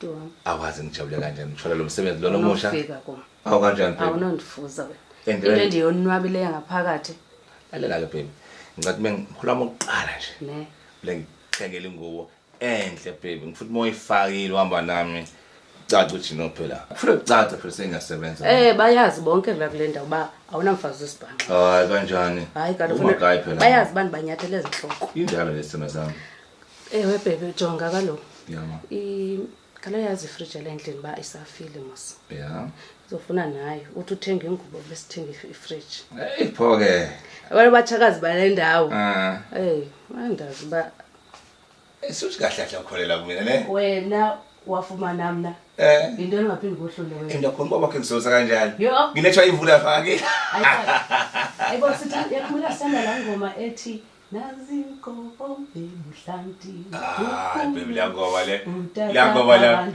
ubhuti wami. Awazi ngijabule kanjani uthola lo msebenzi lona omusha. Ufika kuma. Awu kanjani baby? Awunondifuza wena. Into Into endiyonwabile ngaphakathi. Lalela ke baby. Ngicathi mengikhuluma ukuqala nje. Ne. Ngithengele ingubo enhle baby. Ngifuna moyifakile uhamba nami. Caca ukuthi no phela. Ufuna ukucaca phela sengiyasebenza. Bayazi bonke la kule ndawo ba awunamfazi isibhanqa. Hayi kanjani? Hayi kanti ufuna bayazi bani banyathele ezinhloko. Injalo lesimo sami. Ewe baby jonga kalo. Yama. Kalo yazi ifridge endlini ba isafile mos. Yeah. Uzofuna nayo uthi uthenga ingubo bese thenga ifridge. Hey pho ke. Abantu bachakazi bale ndawo. Andazi ba Suthi kahle kahle ukholela kumina ne? Wena wafumana mina. Into engaphindi kohlule wena. Into khona baba ke ngisosa kanjani? Yo. Nginethwa ivula fake. Ayibo sithi yakhula senda la ngoma ethi nazinkomo ebuhlanti. Baby liyangoba le. Liyangoba la.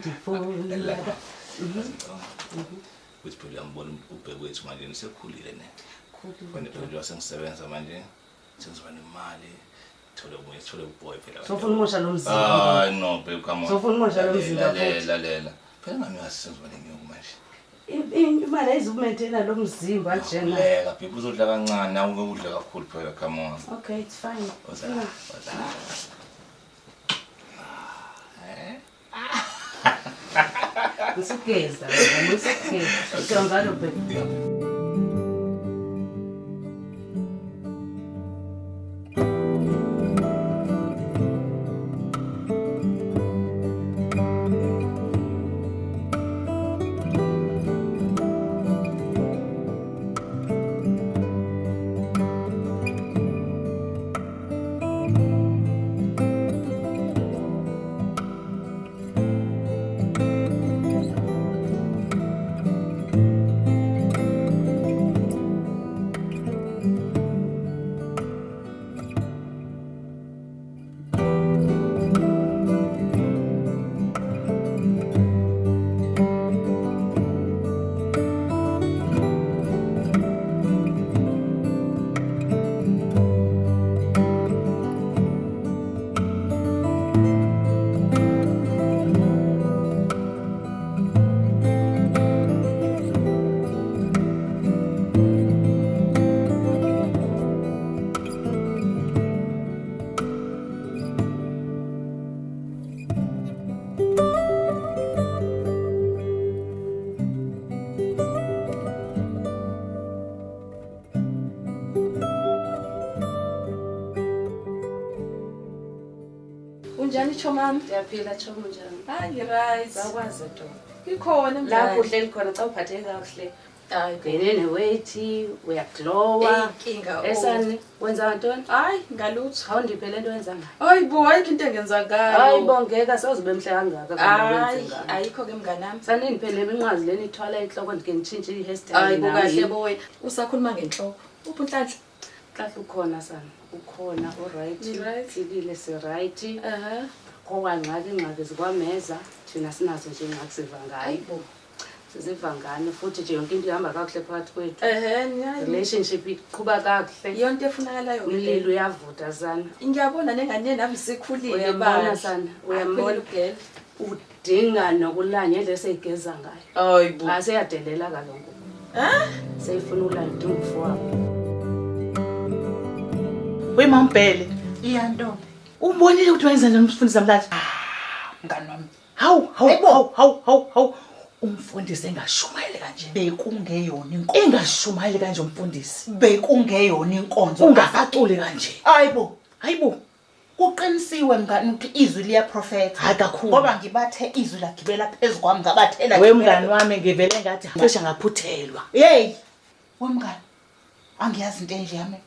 Uthi phela uyambona ubheke wethu manje nisekhulile ne. Khona phela wasengisebenza manje. Sengizoba nemali. Thola uboy phela. Sofuna umosha lo mzimba. No babe come on. Sofuna umosha lo mzimba. Lalela. Phela ngami yasenziwa lenyoko manje. Imali ayizukumaintaina lo mzimba njena. Leka babe uzodla kancane awuke udla kakhulu phela come on. Okay, it's fine. Ngisugeza, ngisugeza. Jonga lo babe. Unjani chomami? Ndiyaphila chomo njani? Hayi right. Zakwazi to. Ikhona La manje. kuhleli khona xa uphatheke kahle. Hayi Benene weight, uyaglowa. Inkinga. Esani wenza ntoni? Hayi ngalutho. Awundiphele into wenza ngayo. Hayi bo ayikho into engenzakala. Hayi bongeka sawuzibe mhle kangaka Hayi ayikho ke mnganami. Sanini phela iminqwazi leni ithwala enhloko ndike ngitshintshe ihairstyle. Hayi bukahle bo wena. Usakhuluma ngenhloko. Ubunhlanhla. Kahle ukhona sana. Ukhona alright. Silile si right. Ingxaki zikwameza thina sinazo nje ngakusiva ngayo. Hayibo. Sizivangane futhi nje yonke into ihamba kakuhle phakathi kwethu. Nyayi. Relationship iqhubeka kakuhle. Yonke efunakalayo Umlilo uyavuda sana. Ngiyabona nengane nami sikhulile Uyambona sana. Uyambona ugela. Udinga nokulanya endle seyigeza ngayo. Hayibo. Aseyadelela kalonke. Seyifuna ulanya umfowabo. Wemambhele. Iyantombi. Ubonile ukuthi wenza njani umfundisi namhlanje? Mngani wami. Hawu. Umfundisi engashumayeli kanje. Bekungeyona inkonzo. Engashumayeli kanje umfundisi. Bekungeyona inkonzo. Ungasaculi kanje. Hayibo. Kuqinisiwe mngani ukuthi izwi liya prophet. Hayi kakhulu. Ngoba ngibathe izwi lagibela phezukwami ngabathela. Wemngani wami ngivele ngathi cishe ngaphuthelwa. Hey. Wemngani. Angiyazi into enje yami.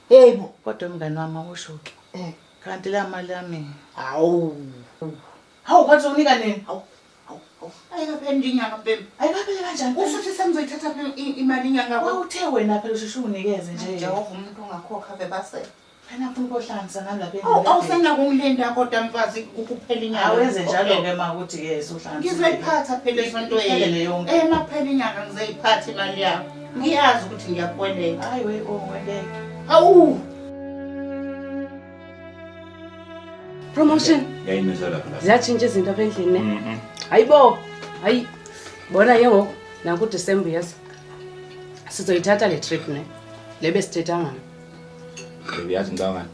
Yebo. Kodwa wemngani wami awushoki. Kanti la mali yami. Hawu kwathi unika nini? Hawu. Ayikapheli inyanga bembe. Ayikapheli kanjani? Usuthi senizoyithatha imali inyanga kwakho. Awuthe wena phela usheshe unikeze nje. Jehova umuntu ongakhokha bebase. Phela ufuna ukuhlanza nalapha endlini. Awusenya kungilinda kodwa mfazi ukuphela inyanga. Awenze njalo ke makuthi ke uhlanza. Ngizoyiphatha phela isonto yini. Maphela inyanga ngizoyiphatha imali yami. Ngiyazi ukuthi ngiyakweleka. Hayi we weleka. Hawu. Promotion. Yayimizela lapha. Ziyatshintsha izinto apha endlini ne? Hayibo, hayi. Bona ke ngoku nanku December yes. Sizoyithatha le trip ne. Lebe sithetha ngani? Uyazi ngidawangani?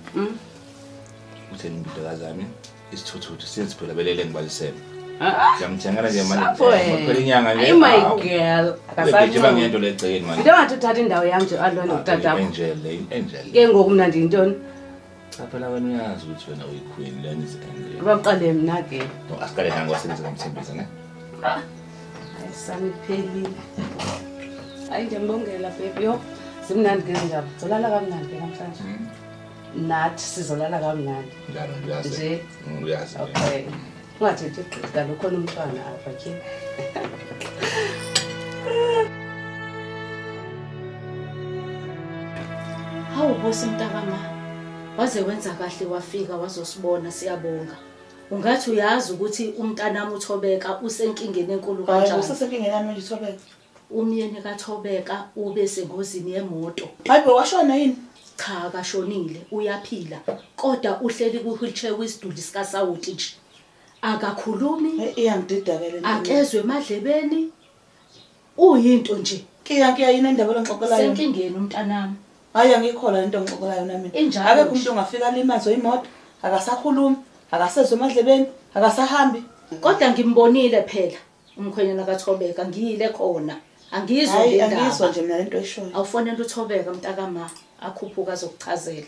Utheni impilo zami isithuthuthi since phela belele ngibalisele. Ngiyamthengela nje manje phela inyanga nje. Hey my girl, akasayiba ngento legcekeni manje. Into ngathi uthatha indawo yami nje alona utata. Angel. Ke ngoku mina ndiyintoni? Cha phela wena uyazi ukuthi wena uyiqueen leni is Abaqale mina ke. No, asiqale nanga wasebenza ngomthembisa ne. Ayisami phelile. Hayi ngiyambongela baby yo. Simnandi ke njalo. Zolala kamnandi namhlanje. Nathi sizolala kamnandi. Njalo uyazi. Nje. Uyazi. Okay. Ungathethi igqika lo khona umntwana apha ke. Hawu bosi mntakama. Waze wenza kahle wafika wazosibona siyabonga. Ungathi uyazi ukuthi umntanami uThobeka usenkingeni enkulu kanjani? Hayi usesenkingeni yami nje uThobeka. Umyeni kaThobeka ube sengozini yemoto. Hayibo washona yini? Cha akashonile uyaphila kodwa uhleli ku-wheelchair kwisiduli sikaSawuti nje. Akakhulumi, Iyangididakele. akezwe emadlebeni. Uyinto nje. Kiya yini indaba longxoxelayo? Senkingeni umntanami. Hayi angikholwa into ngixoxelayo nami. Injalo Akekho nje. umuntu ongafika alimazo imoto, akasakhulumi, akasezwe emadlebeni, akasahambi. Kodwa ngimbonile phela umkhwenyana kaThobeka ngiyile khona. Angizwa Hayi indaba. angizwa nje mina lento eshoyo. Awufonela uThobeka mntakama akhuphuka azokuchazela.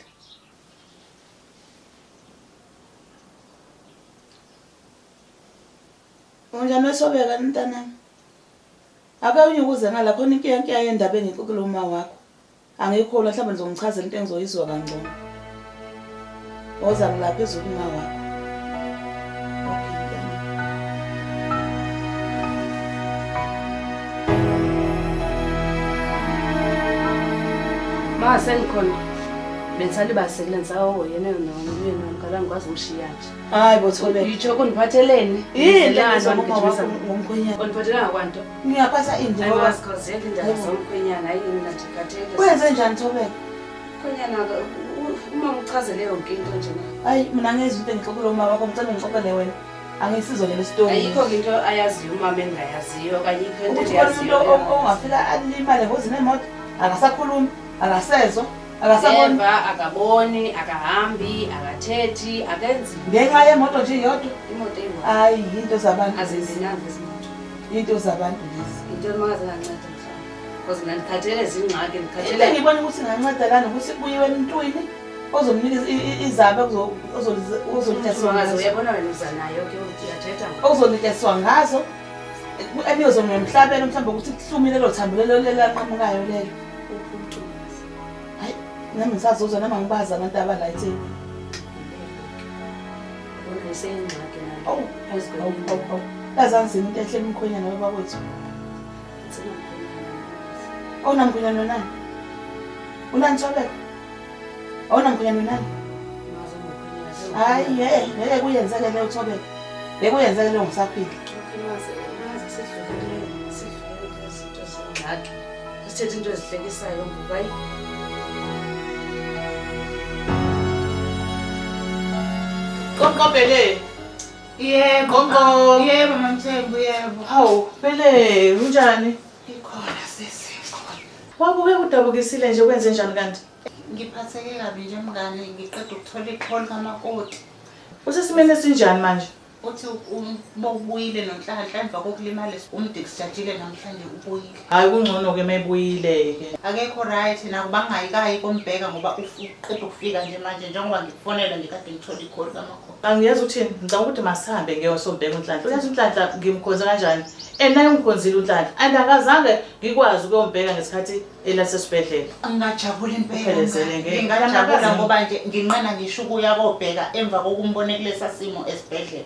Unjani weSobeka mntanami? Ake unyukuze ngala khona inkinga yendaba engixoxela uma wakho. Angikholwa mhlawumbe ngizongichazela into engizoyizwa kangcono. Woza ngilapha ezulu uma wakho. Okay mntanami. Ma sengikhona. Bensali basebenza yena nomyeni ngicela ngikwazi umshiya nje. Hayi bo Thobeka. Yitsho kuniphatheleni? Yini lento ngomkhwenyana? Koniphathelanga kwanto. Ngiyaphatha indaba. Ayiwasikhozela indaba zomkhwenyana hayi mina nje kathele. Wenze njani Thobeka? Khwenyana uma ngichazele yonke into nje na. Hayi mina ngezwe into engixoxela uma wakho ngicela ungixoxele wena. Angisizo le story. Ayikho into ayaziyo umama engayaziyo kanye ikho into Ukuthi eyaziyo. umuntu ongafika alimale ngozini emoto, akasakhulumi, akasezwa, akasaboni. Akasabona, akaboni, akahambi, akathethi, akenzi. Ngenxa yemoto nje iyodwa. Imoto eyodwa. Hayi into zabantu. Azenzinanga izimoto. Into zabantu lezi. Into emangaze nganceda mhlawumbe. Because mina ngikhathele izingxaki, Into ngikhathele engibona ukuthi inganceda lana ukuthi kuyiwe emntwini ozomnika izabe ozolitheswa ngaze ngazo. uyabona wena uzanayo ke ukuthi uyathetha ngakho. Ozolitheswa ngazo. Eniyozomya emhlabeni mhlawumbe ukuthi kuhlumile lo thambo lelo lelaqhamukayo lelo. Hayi nami ngisazozwa nami ngibaza abantu abalayithini. Bona isengxaki nayo. Awu. Yazanzima into ehle emkhwenyana wabakwethu. Awunamkhwenyana nani? Unani Thobeka? Awunamkhwenyana nani? Hayi ngeke kuyenzeke leyo Thobeka. Ngeke kuyenzeke leyo ngisaphila. Sithethe into ezihlekisayo ngoba hayi Konqobele. Yebo. Konqo. Yebo Mamthembu yebo. Hawu, phele unjani? Ikhona sisi. Wabuke kudabukisile nje kwenze njani kanti? Ngiphatheke kabi nje mngane ngiqeda ukuthola ikholi kamakoti. Usesimene sinjani manje? Uthi ubuyile nomhlahla emva kokulimala umdikisijajile namhlanje ubuyile. Hayi kungcono ke mayibuyile ke. Akekho right nakuba ngayikayi kombheka ngoba uqeda ukufika nje manje njengoba ngikufonela nje kade ngithola ikholi kamakoti. Angiyazi uthini, ngicabanga ukuthi masihambe ngeyosombheka uNhlanhla. Uyazi uNhlanhla ngimkhonza kanjani? Naye ungikhonzile uNhlanhla. Andakazange ngikwazi ukuyombheka ngesikhathi elasesibhedlela. Ngingajabula Uphelezele impela. ngeke. Ngingajabula ngoba nje nginqena ngisho ukuya kobheka emva kokumbona kulesa simo esibhedlela.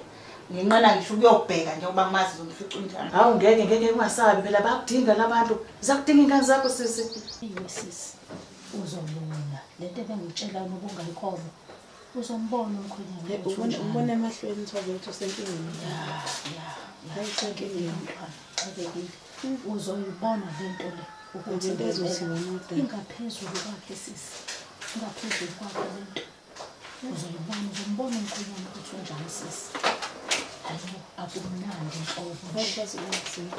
Nginqena ngisho ukuyobheka nje ngoba ngimazi uzomfica unjani. Hawu ngeke ungasabi phela bayakudinga labantu. Zakudinga ingane zakho sisi. Sisi uzobona lento ebengitshela ubungayikhoba. Uzombona umkhwenyana. ubone emahlweni Thobeka usenkingeni. Hayisenkingeni abekile. Uzoyibona lento le ukuthi Into ezothiwa nodwa. ingaphezulu kwakhe sisi. Ingaphezulu kwakhe lento. Uzoyibona uzombona umkhwenyana ukuthi unjani sisi. akumnandi nhlobo. Awukwazi ukuzima.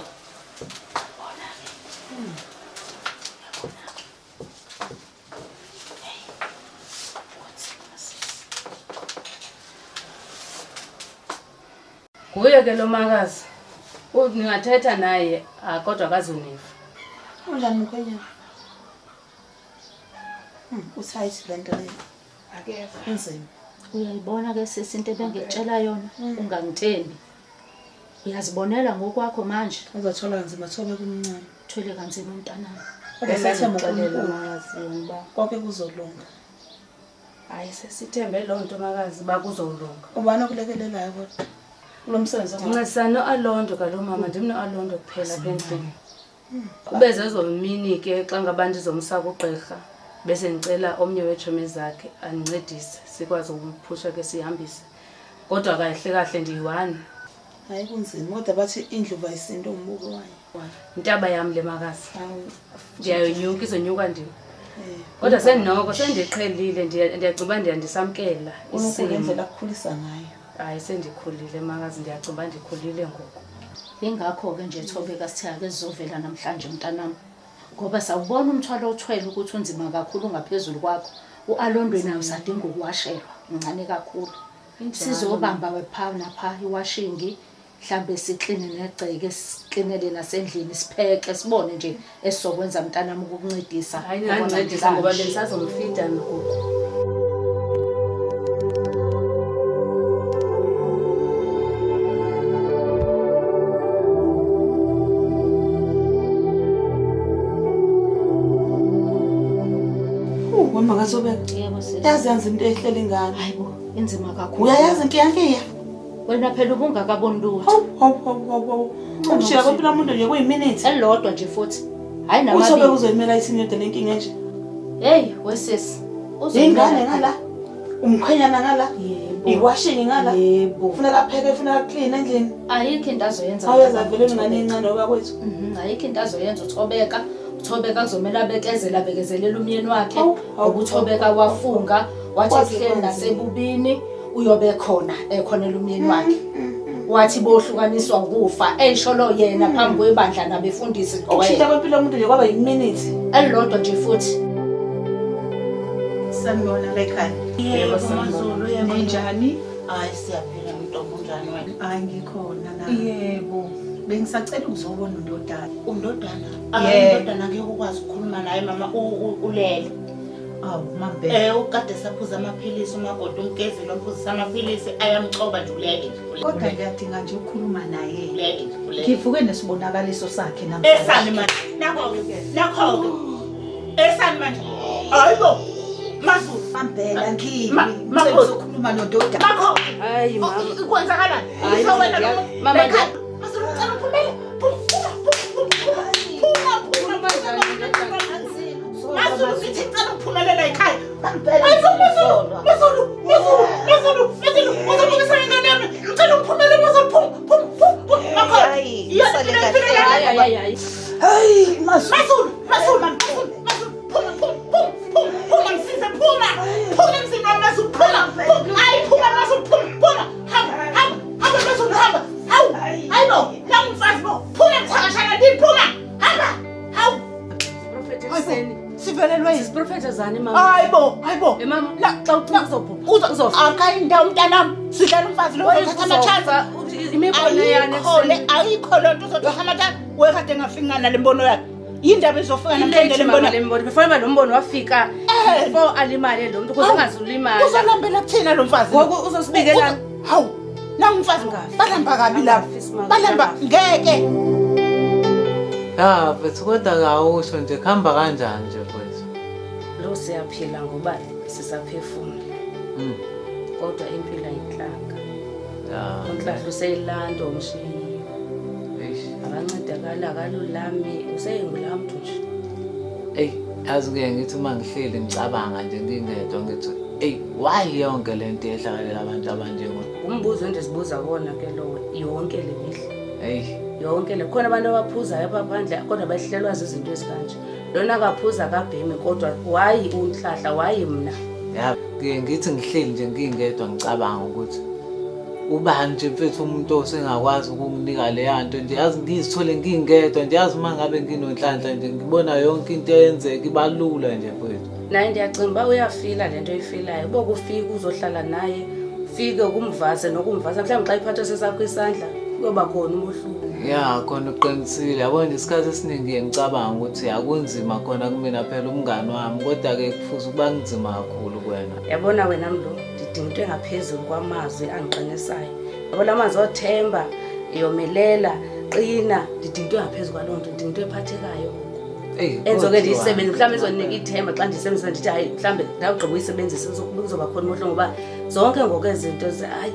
Kuye ke lo makazi. Ningathetha naye kodwa akazuniva. Unjani mkhwenyana? Usayithi lento le. Akekho inzima. Uyayibona ke sesinto ebengikutshela yona ungangithembi. Uyazibonela ngokwakho manje. Uzothola kanzima thobe kumncane. Thwele kanzima umntanami. Obesathemba Ngixolele uNkulunkulu. makazi yona. Konke kuzolunga. Hayi sesithembe lo nto makazi bakuzolunga. Ubani okulekelelayo kodwa? Kulomsebenzi wakho. Ngincedisana Alondo kalo mama ndimno Alondo kuphela endlini. Kube zezomini ke xa ngabantu izomsaka ugqirha bese ngicela omnye wetshomi zakhe ancedise sikwazi ukuphusha ke sihambise. Kodwa kahle kahle ndiyi-1. Hayi kunzima kodwa bathi indlu ayisinto umbuko wayo. Intaba yami le makazi. Hawu Ndiyayonyuka izonyuka ndim. Kodwa senoko sendiqhelile ndiyagciba ndiyandisamkela uNkulunkulu isimo. indlela akukhulisa ngayo. Hayi sendikhulile makazi ndiyagciba ndikhulile ngoku. Ingakho-ke nje Thobeka sithe ake sizovela namhlanje mntanami. Ngoba sawubona umthwalo othwele ukuthi unzima kakhulu ngaphezulu kwakho. U-Alondo nayo sadinga ukuwashelwa incane kakhulu. Sizobamba wepha napha iwashingi mhlambe sikline negceke siklinele nasendlini sipheke sibone nje esizokwenza mntanami ukukuncedisa. Hayi ngiyancedisa ngoba bengisazomfida ngoku. Wema ngasobeka. Yebo sisi. Yazi into ehlele ingane. Hayibo inzima kakhulu. Uyayazi inkiyankiya? Wena phela ubungakaboni lutho. Hawu. Ukushiya kwempilo yomuntu nje kuyiminute. Elilodwa nje futhi. Hayi Usobe namabili. uzoyimela isinyede lenkinga nje. Hey wesisi. Ingane ngala. Umkhwenyana ngala. Yebo. Iwashing ngala. Yebo. Kufuneka apheke, kufuneka clean endlini. Ayikho into azoyenza. Awuyaza vele ngane encane okwethu. Ayikho into azoyenza uThobeka. uThobeka kuzomela abekezelela umyeni wakhe. UThobeka wafunga wathi sihleli nasebubini uyobe khona ekhonela umyeni wakhe. Wathi bohlukaniswa ukufa eyisholo yena phambi kwebandla nabefundisi Ukushintsha kwempilo yomuntu nje kwaba yiminute. elilodwa nje futhi. Sanibona la ekhaya. Yebo Mazulu yebo. Njani? Hayi siyaphila Ntombi unjani wena? Hayi ngikhona la. Yebo. Bengisacela ukuzobona uNdodana. Undodana. Yebo. Undodana ngeke ukwazi ukukhuluma naye mama ulele. Awu mambele. Ukade saphuza amaphilisi umakoti umkezelo waphuzisa amaphilisi ayamcoba nje ulele. Kodwa ngiyadinga nje ukukhuluma naye. Ulele. Ngivuke nesibonakaliso sakhe namhlanje. Esani manje? Nakho-ke. Esani manje? Hayibo. Mazulu. Mambela ngimi. Makhosi. Uzokhuluma noNdodana. Makho. Hayi mama. Kwenzakala. Hayi, Wena mama. mama. Mazulu ucela uphumele. Mazulu sithi cela ukuphumelela ekhaya. Mazulu. Uzobukisa ingane yami. Ucela uphumelele Mazulu. Makho. Hayi. Hayi, Mazulu. Phuma ngisize phuma. Phuma emzini wami Mazulu phuma. Hayi phuma Mazulu phuma. Hamba Mazulu hamba. Hawu. Hayibo. La umfazi bo. Phuma mthakashana ndini phuma. Hamba. Hawu. Prophet Hussein. Sivelelwe yini? Prophet zani mama. Hayibo. Mama xa ucinga uzobhubha. Akayindawo mntanami. Sidlala umfazi lo uzothatha amachance. Imibono yani Ayikho loo nto uzothatha amachance. Wekade ngafika nale mbono yakhe. Yindaba ezofika namhlanje le mbono. lembono before lo mbono wafika before alimale lo muntu kuze angazulimala. Uzolambela kuthina lo mfazi. Ngoku uzosibikela Hawu. Nangu umfazi balamba kabi lapha. Balamba ngeke. Bethu kodwa kawusho nje kuhamba kanjani nje mfethu? lo siyaphila ngoba sisaphefumula. Kodwa impilo ayinhlanga. Unhlahla useyilando umshini. Abancedakala kalulami useyingula mntu nje. Yazi ke ngithi uma ngihleli ngicabanga nje ngingedwa ngithi why yonke lento ehlakalela abantu abanjengo? Umbuzo endisibuza wona ke lo yonke le mihla. Yonke le khona abantu abaphuza apha phandle kodwa bahlelwa izinto ezikanje. Lona akaphuza kabhemi kodwa why unhlahla why mina? Ke ngithi ngihleli nje ngingedwa ngicabanga ukuthi ubani nje mfethu umuntu osengakwazi ukunginika leya nto nje yazi ngizithole ngingedwa nje yazi uma ngabe nginonhlanhla nje ngibona yonke into eyenzeka ibalula nje mfethu. Naye ndiyacinga uba uyafila lento oyifilayo bokufika uzohlala naye ufike ukumvase nokumvasa mhlawumbe xa iphatha sesakho isandla kuyoba khona umohluko. Ya khona uqinisile yabo nje isikhathi esiningi ngiyengicabanga ukuthi akunzima khona kumina phela umngani wami kodwa ke kufuze ukuba kunzima kakhulu kuwena. Yabona wena mlo ndidinga into engaphezulu kwamazwi angiqinisayo. Yabona amazwi othemba yomelela qina ndidinga into engaphezulu kwaloo nto ndidinga into ephathekayo. Enzoke ndiyisebenze mhlawumbe izonika ithemba xa ndisebenzisa ndithi hayi mhlawumbe ndawugqiba uyisebenzisa kuzoba khona umohluko ngoba zonke ngoku ezinto hayi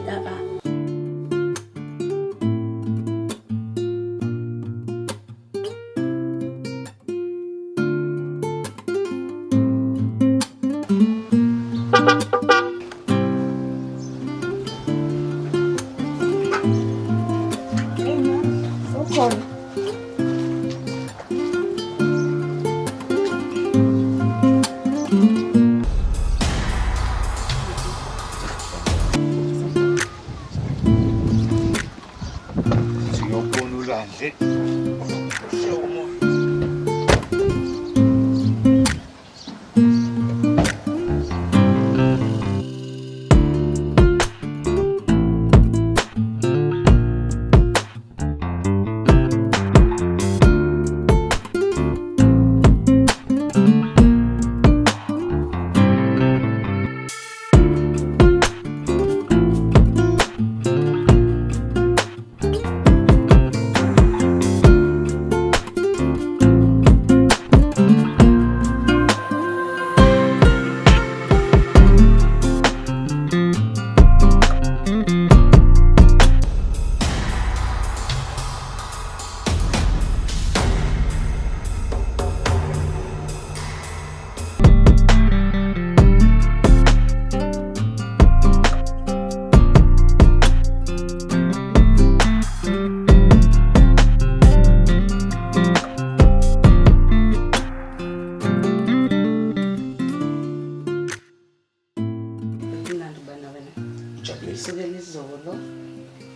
kusukela izolo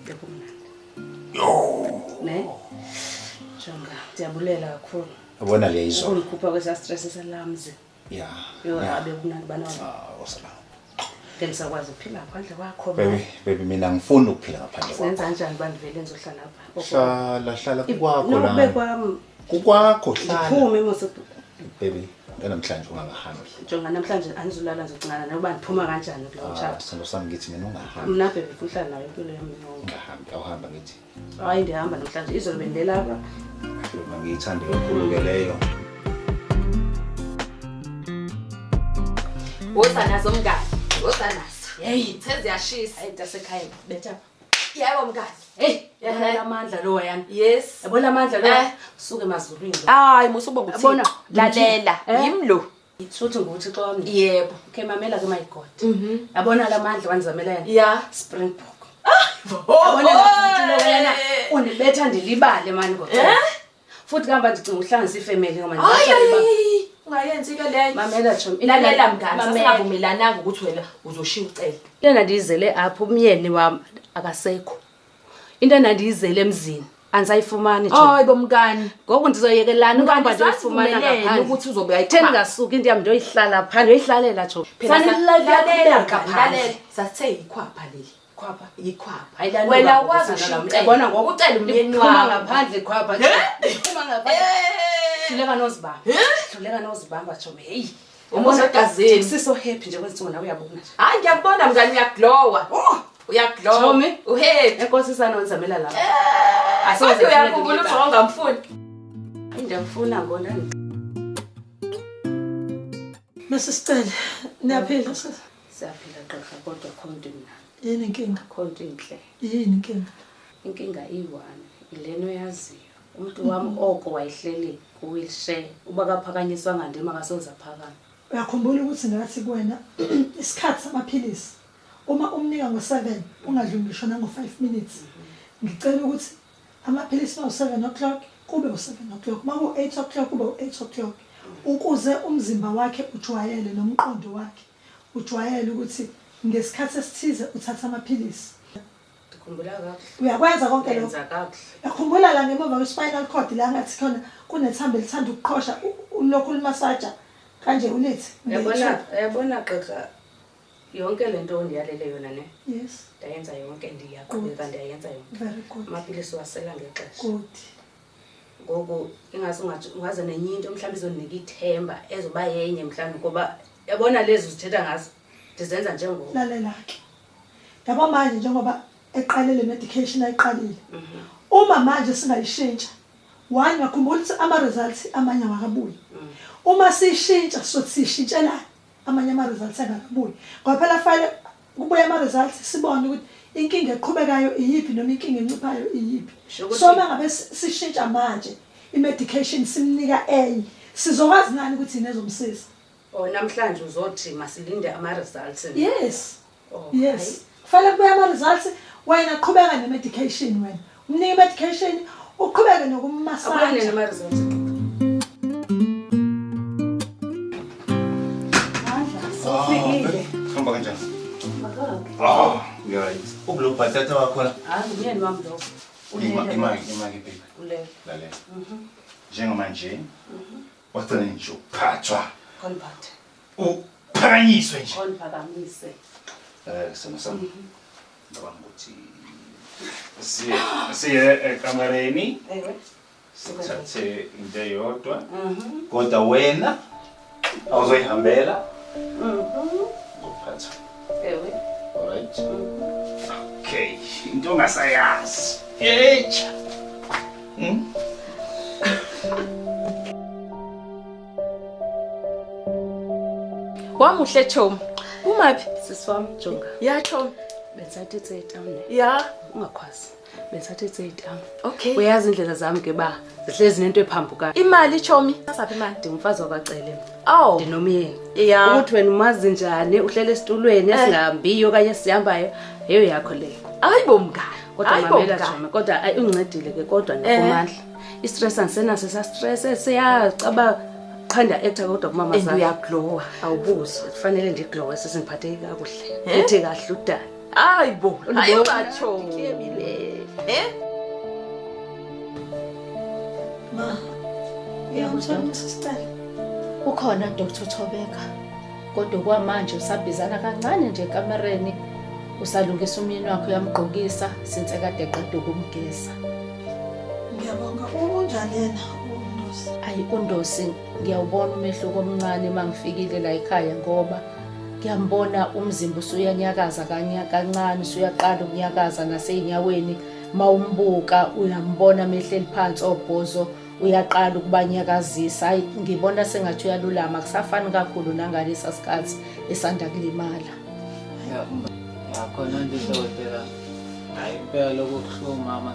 bekumnandi. Ne? Jonga, ndiyabulela kakhulu. Yabona leyizolo. Ungikhupha kwesa stress esalamzi. Yeah. Yo abe kunandi bana wami. Wasala. Ngisakwazi ukuphila ngaphandle kwakho. Baby mina ngifuna ukuphila ngaphandle kwakho. Senza kanjani bandivele ngizohlala lapha? Hlala kukwakho la. Nobe kwami. Kukwakho hlala. Ngiphume mose. Baby, namhlanje ungangahambi. Jonga namhlanje anizolala ngizocingana nawe bandiphuma kanjani kulo mshado. Sithando sami ngithi mina ungahambi. Mina baby uhlala nawe impilo yami yonke. Ungahambi, awuhamba ngithi. Hayi ndihamba namhlanje izolo bendlela lapha. Ngiyithanda kakhulu ke leyo. Wosanazo mngani. Wosanazo. Hey, Thezi yashisa. hayi ntasekhaya betha. Yebo mngani. Hey, yabona amandla lo wayana. Yes. Yabona amandla lo. Suke emazulwini. Hayi musubonga ukuthi. Yabona, lalela. Yimlo. Ithuthi nguthi wami. Yebo. Okay mamela ke my God. Yabona lamandla wanizamela yana. Yeah. Springbok. Yabona lapho lo wena undibetha ndilibale mani kodwa. Futhi kamba ndicinga uhlanganisa ifamily ngoba Hayi. Ungayenzi ke leyo. Mamela Chom. Lalela mngani, sasingavumelananga ukuthi wena uzoshiya ucele. Lena ndiyizele apha umyeni wami akasekho. Into endiyizele emzini angisayifumani nje. Hayi bomngani. Ngoku ndizoyekelana ukamba ndiyifumana ngaphandle ukuthi uzobe ayitheni ngasuka into yami ndoyihlala phandle uyihlalela Chom. Lalela. Sasithe yikhwapha leli. Khwapha. Yikhwapha. Ayilani. Wena ukwazi ukushiya uyabona ngoku ucela umyeni phuma wakho. ngaphandle khwapha. Phuma ngaphandle. Hluleka nozibamba. Hluleka nozibamba Chom. Hey. Umoya egazini. Siso happy nje kwenziwa nawe uyabona. Hayi ngiyakubona mngani uyaglowa. Uyaglowa. Chomi. Uhappy. Enkosi sana onizamela lapha. Asoze uyakhumbula ukuthi ungamfuni. Hayi ndiyamfuna ngona. Masisicele, niyaphila sisi? Siyaphila gqirha kodwa khona into mina. Yini inkinga? Khona into inhle. Yini inkinga? Inkinga iyi-one ilena oyaziyo. Umuntu wami oko wayehleli ku-wheelchair uba kaphakanyiswa ngandima akasoze aphakame. Uyakhumbula ukuthi ngathi kuwena isikhathi samaphilisi uma umnika ngo-7 ungadluli ngisho nango-5 minutes. Ngicela ukuthi amaphilisi ma-7 o'clock kube u-7 o'clock, maku-8 o'clock kube u-8 o'clock ukuze umzimba wakhe ujwayele nomqondo wakhe ujwayele ukuthi ngesikhathi esithize uthatha amaphilisi. Khumbula kahle. Uyakwenza konke lokho. Yenza kahle. Yakhumbula la ngemuva kwe-spinal cord la ngathi khona kunethambo elithanda ukuqhosha ulokhu limasaja kanje ulithi. Uyabona gqirha yonke lento ondiyalele yona ne. Yes. Ndayenza yonke ndiyaqhubeka ndiyayenza yonke. Very good. Amapilisi wasela ngexesha. Good. Ngoku ungaze nenye into mhlawumbe izonika ithemba ezoba yenye mhlawumbe ngoba yabona lezi uzithetha ngazo ndizenza njengoba. Lalela ke. Yabo manje njengoba eqalele medication ayiqalile. Uma manje singayishintsha one yakhumbula ukuthi ama results amanye awakabuyi. Uma sishintsha sothi sishintshela amanye ama results angakabuyi. Ngoba phela file kubuya ama results sibone ukuthi inkinga eqhubekayo iyiphi noma inkinga enciphayo iyiphi. So mangabe sishintsha manje i-medication simnika enye sizokwazi ngani ukuthi inezomsiza. Namhlanje uzothi masilinde ama results. Yes. Yes. Kufanele kubuya ama results wena qhubeka ne-medication wena. Umnika i-medication uqhubeke nokummasaja. Abone nama results. Hamba kanjani? Right. Ublo batata wakhona. Ngiyeni wami lo. Imaki baby. Lalela. Njengamanje wagcina nje uphathwa. Koniphathe. Uphakanyiswe nje. Koniphakamise. Sama. Ngicabanga ukuthi siye ekamereni. Ewe. Sithathe into eyodwa. Kodwa wena awuzoyihambela. Uphathwa. Ewe. Alright. Okay, into ongasayazi. Echa. Wamuhle Chomi. Umaphi? Siswami jonga. Ya Chomi. Bengisathi it's 8 town ne. Ya. Ungakhwazi. Bengisathi it's 8 town. Okay. Uyazi indlela zami ke ba zihlezi nento ephambuka. Imali Chomi. Nasaphi imali? Ndingumfazi wakacele. Oh. Ndinomyeni. Ya. Ukuthi wena umazi njani uhlele esitulweni esingahambiyo kanye sihambayo leyo yakho leyo. Hayibo mngani. Kodwa mamela Chomi kodwa ungincedile ke kodwa nakumandla. Istress angisenaso stress siyacaba qhanda actor kodwa kumama zakhe. Uyaglowa. Awubuzi kufanele ndiglowe sesingiphatheke kakuhle. Ethi kahle udala. Hayibo. Ayibacho. Ma. Uyamthanda sister. Ukhona Dr. Thobeka. Kodwa kwamanje usabizana kancane nje ekamereni. Usalungisa umyeni wakhe uyamgqokisa since kade eqeda ukumgeza. Ngiyabonga unjani yena uNdosi? Ayi uNdosi ngiyawubona umehluko omncane mangifikile la ekhaya ngoba ngiyambona umzimba usuyanyakaza kancane usuyaqala ukunyakaza naseinyaweni mawumbuka uyambona emehleli phansi obhozo uyaqala ukubanyakazisa. Hayi ngibona sengathi uyalulama kusafani kakhulu nangalesa sikhathi esanda kulimala. Khona nje dokotela. Hayi impela lokuhluma mama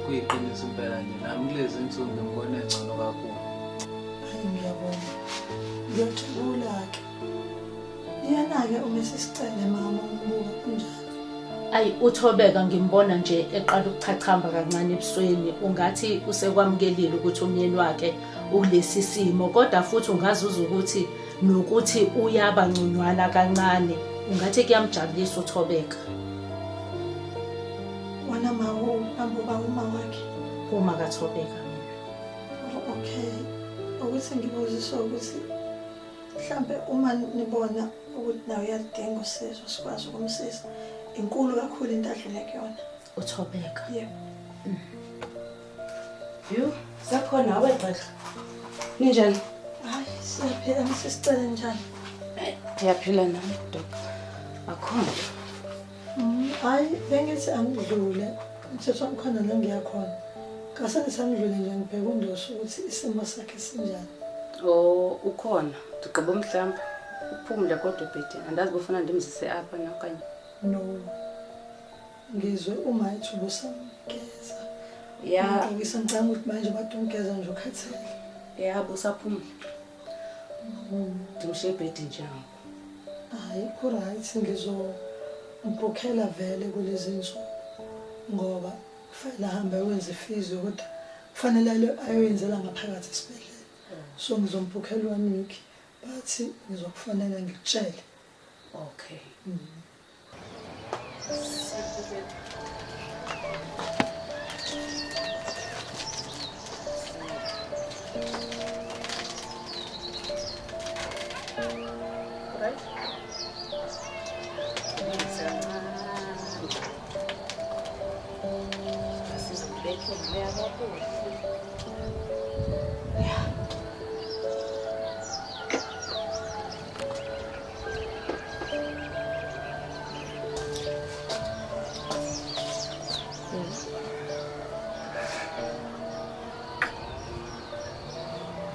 kuyiqinisa impela nje nami kulezi insuku ngibona engcono kakhulu. Hayi ngiyabonga. Ngiyajabula ke. Iyana-ke uma sisicele mama ukubuka kunjani. Ayi uThobeka ngimbona nje eqala ukuchachamba kancane ebusweni ungathi usekwamukelile ukuthi umyeni wakhe ukulesi simo kodwa futhi ungazuza ukuthi nokuthi uyaba ngconywana kancane ungathi kuyamjabulisa uThobeka. Wona mawu ambuka uma wakhe. Uma kaThobeka mina. Okay. Ukuthi ngibuziswa ukuthi mhlambe uma nibona ukuthi nawe uyadinga usizo sikwazi ukumsiza. Inkulu kakhulu into adlule kuyona. uThobeka. Yebo. Yo, sakhona awegqirha. Ninjani? Hayi, siyaphila sisicela njani? Ngiyaphila nami, doc. Akhona. Hayi, bengithi angidlule. Mthetho wamkhona la ngiyakhona. Ngase ngisangidlule nje ngibheka uNdosi ukuthi isimo sakhe sinjani. Ukhona. Ndigqiba umhlamba. Uphumule kodwa bhedi. Andazi bofuna ndimzise apha na okanye. No. Ngizwe uma ethuba usamgeza. Ya, Ngicabanga ukuthi manje bathi ungeza nje ukhathele. yabo usaphumule. Ndimshiye ibhedi njalo. Hayi, kuright ngizombukhela vele kulezi insuku. Ngoba kufanele ahambe wenze physio kodwa kufanele ayoyenzela ngaphakathi esibhedlela. So ngizombukhela uwaniki bathi ngizokufanele ngikutshele. Okay.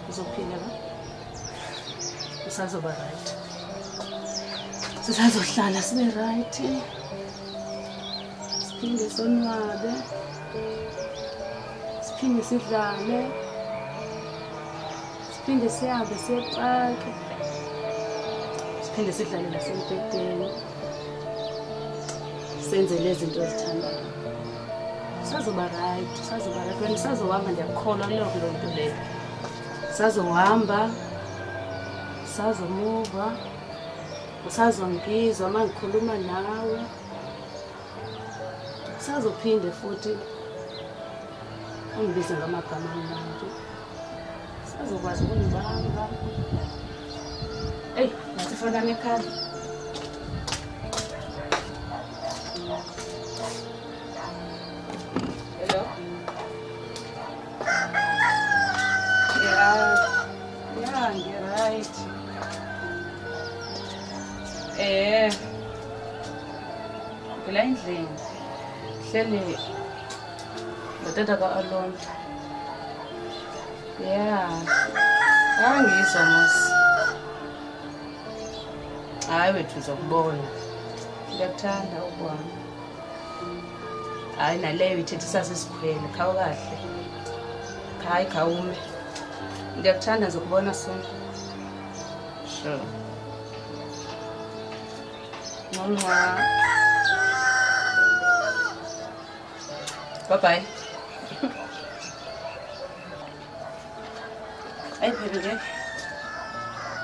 Uzophila la? Usazoba right. Sisazohlala sibe right. Siphinde sonwabe. Siphinde sidlale. Siphinde sihambe siyepaki. Siphinde sidlale lasempeteni. Senze lezi zinto ezithandayo. Sazoba right, sazoba right. Wena sazohamba ndiyakholwa lokho lonto leyo. Sazohamba, sazomuva, usazongizwa uma ngikhuluma nawe. Sazophinde futhi ungibize ngamagama amnandi. Sizokwazi ukungibamba. Hey, nathi fana nekhaya. Hello. Yeah, you're right. Ngila endlini. Hleli ngotata ka-Alon. Yeah. Angizwa mos. Hayi wethu uzokubona. Ngiyakuthanda ukuhamba. Hayi naleyo ithethe sasisikhwele, khawu kahle. Hayi khawume. Ngiyakuthanda nje ukubona soon. Sure. Mama. Bye-bye. Ay, baby, Jack.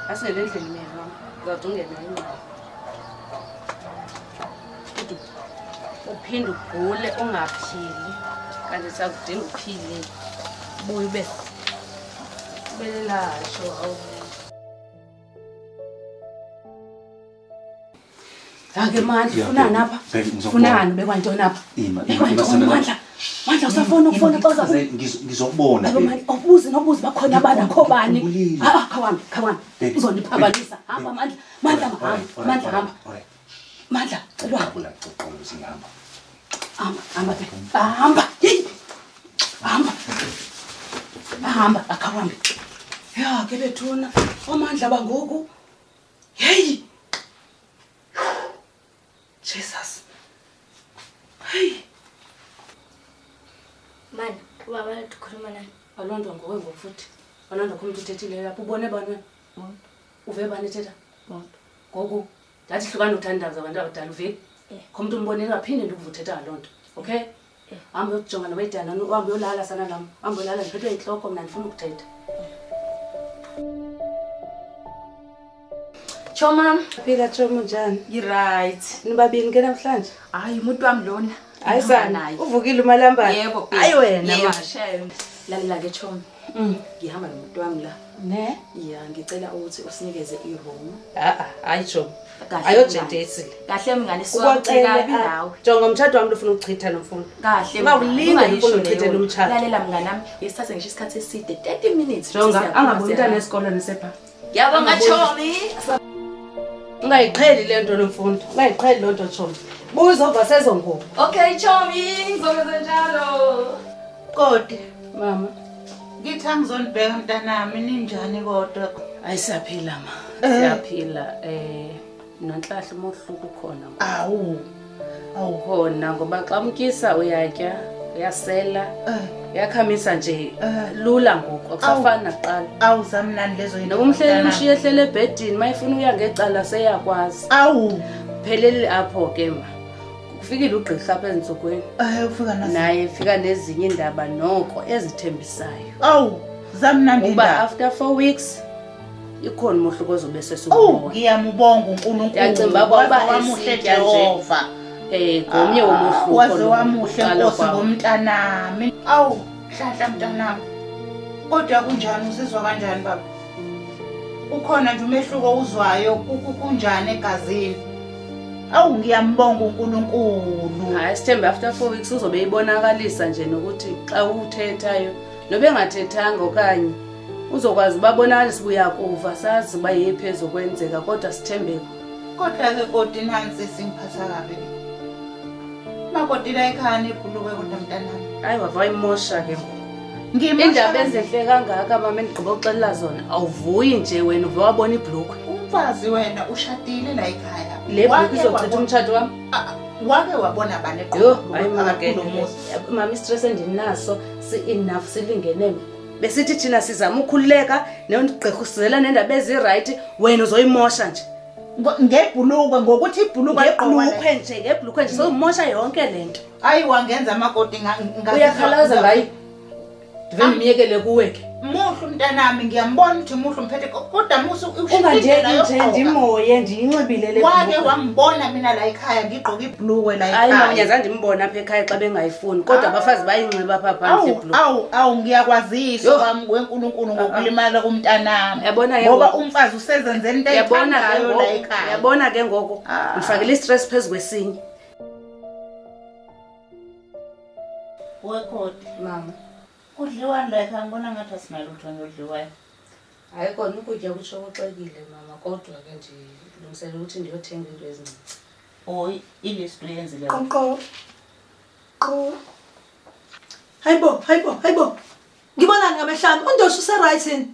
Asele endlini mina. Ngizodungela imali. Uphinde ugule ungaphili. Kanti sakudinga uphile. Buye ube belasho awu. Ake Mandla ufunani apha? Ufunani bekwantoni apha? Mandla usafona ukufona xa ngizokubona awubuzi nobuzi bakhona abantu akho bani. Khawambi uzondiphakamisa. Hamba Mandla hamba. Mandla celwa qoqolo singihamba. Hamba akhawambi. Ya ke bethuna oMandla bangoku. Hey. Jesus. Hey. Man, ubaba ukhuluma nani? Alonto ngowe ngofuthi. Alonto khona uthethile lapho ubone bani? Uve bani thetha? Gogo. Ndathi hlukana uthandaza abantu abadala uve. Khona umbone ngaphinde ndikuvuthetha ngalonto. Okay? Hamba uyojonga nobayidana uhambe uyolala sana nami. Hamba uyolala ngiphethwe inhloko mina ndifuna ukuthetha. Choma, Phila Choma njani? right. Nibabini ke namhlanje? Hayi umuntu wami lona. Hayi sana. Uvukile umalambane? Yebo. Hayi wena Yebo, manje. shame. Lalela ke Choma. Ngihamba nomuntu wami la. Ne? Ya, ngicela ukuthi usinikeze i-room. Hayi Choma. Kahle. Ayojendesile. Kahle mngane siwacela nawe. Jonga umthatho wami ufuna ukuchitha nomfundo. Kahle. Ungawulinda ufuna ukuchitha nomthatho. Lalela mngane nami, yesithathe ngisho isikhathi eside 30 minutes. Jonga angabe umntana esikolweni sepha. Yabonga Chomi. Ungayiqheli lento nomfundo. Ungayiqheli lonto Choma. Buzova sezongoba. Okay Chomi, ngizokwenza njalo. Kodwa Mama, ngithi angizonibheka mntanami ninjani kodwa? ayisiyaphila ma. Siyaphila nonhlahla umohluko khona. Awukhona ngoba xa umkisa uyatya, uyasela, uyakhamisa nje lula ngoku akusafani naqala. Awuzamnani lezo zinto. Nokumhlela umshiye ehlele ebhedini mayifuna uya ngecala seyakwazi. Phelele apho ke ma. Kufikile ugqirha apha ensukwini. Ufika nazo. Naye fika nezinye indaba noko ezithembisayo. Zamnandi Uba after 4 weeks ikhona umohluko ozobe sesubona. Ngiyamubonga uNkulunkulu. Ngiyacimba kwaba wamuhle Jehova. Ngomnye womuhluko. Waze wamuhle Nkosi ngomntanami. Awu, Nhlanhla mntanami. Kodwa kunjani usizwa kanjani baba? Ukhona nje umehluko uzwayo kunjani egazini? Awu ngiyambonga uNkulunkulu. Hayi Sithembe after 4 weeks uzobe ibonakalisa nje nokuthi xa uthethayo nobe engathethanga okanye uzokwazi babonakalisa uyakuva sazi uba yephi ezokwenzeka kodwa Sithembe. Kodwa ke kodi nansi singiphatha kabi. Makoti la ekhaya nebhuluke kodwa mntanami. Hayi wava imosha ke. Indaba ezihle kangaka mama endigqiba uxelela zona awuvuyi nje wena uve wabona ibhlukwe. Umfazi wena ushadile la ekhaya. Le bhlukwe izothetha umtshado wami. Wake wabona bani hayi mama istress endinaso si-enough silingene. Besithi thina sizama ukhululeka negqirha usizela nendaba eziright wena uzoyimosha nje. Ngebhulukwe ngokuthi ibhulukwe ngebhulukwe nje sowumosha yonke lento. Hayi wangenza amakoti uyakhalaza ngayo. Ndive ndimyekele kuwe ke. Muhle mntanami ngiyambona ukuthi muhle umphethe kodwa musu ungandiyeki nje ndimoye ndiyinxibile le. Wake wangibona mina la ekhaya ngigqoka ibhulukwe la ekhaya. Hayi mama nyaza ndimbona apha ekhaya xa bengayifuni kodwa abafazi bayinxiba apha phandle ibhulukwe. Awu ngiyakwazisa kwami kweNkulunkulu ngokulimala kumntanami. Yabona ke ngoba umfazi usezenzele into ayithandayo la ekhaya. Yabona ke ngoko ngifakile istress phezulu kwesinye. Wekhodi mama. Udliwani la ekhaya ngibona ngathi asinalutho ngiyodliwayo. Hayi kona ukutya kutsho kuxekile mama kodwa ke ndilungiselela ukuthi ndiyothenga into ezincinci. Oyi ilist uyenzile. Qo. Hayibo. Ngibonani ngamehlanje uNdosi use-right yini?